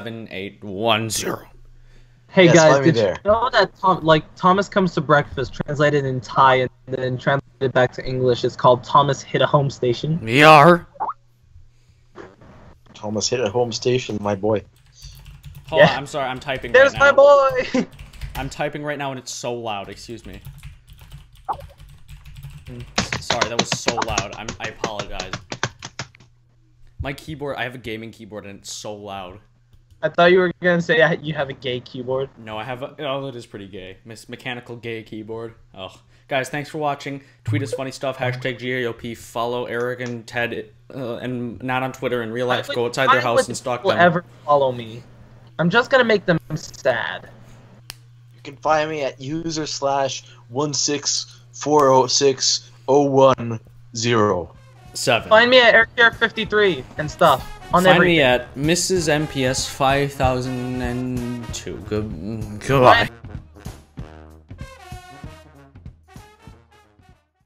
internet.com/16460064026578110. Hey Yes, guys, find me did there. you know that Thomas Comes to Breakfast, translated in Thai and then translated back to English, is called Thomas Hit a Home Station? We are. Thomas hit a home station, my boy. Hold Yeah. on, I'm sorry, I'm typing There's right my now. boy! I'm typing right now and it's so loud, excuse me. Sorry, that was so loud. I apologize. My keyboard, I have a gaming keyboard and it's so loud. I thought you were gonna say you have a gay keyboard. No, I have a, oh, that is pretty gay. Mechanical gay keyboard. Oh. Guys, thanks for watching. Tweet us funny stuff, hashtag GAOP. Follow Eric and Ted, and not on Twitter in real life. Go outside their house and stalk Will them. ever follow me? I'm just gonna make them sad. You can find me at user/164060110. 7. Find me at EricCare53 and stuff on Find everything. me at Mrs. MPS 5002. Goodbye. Bye.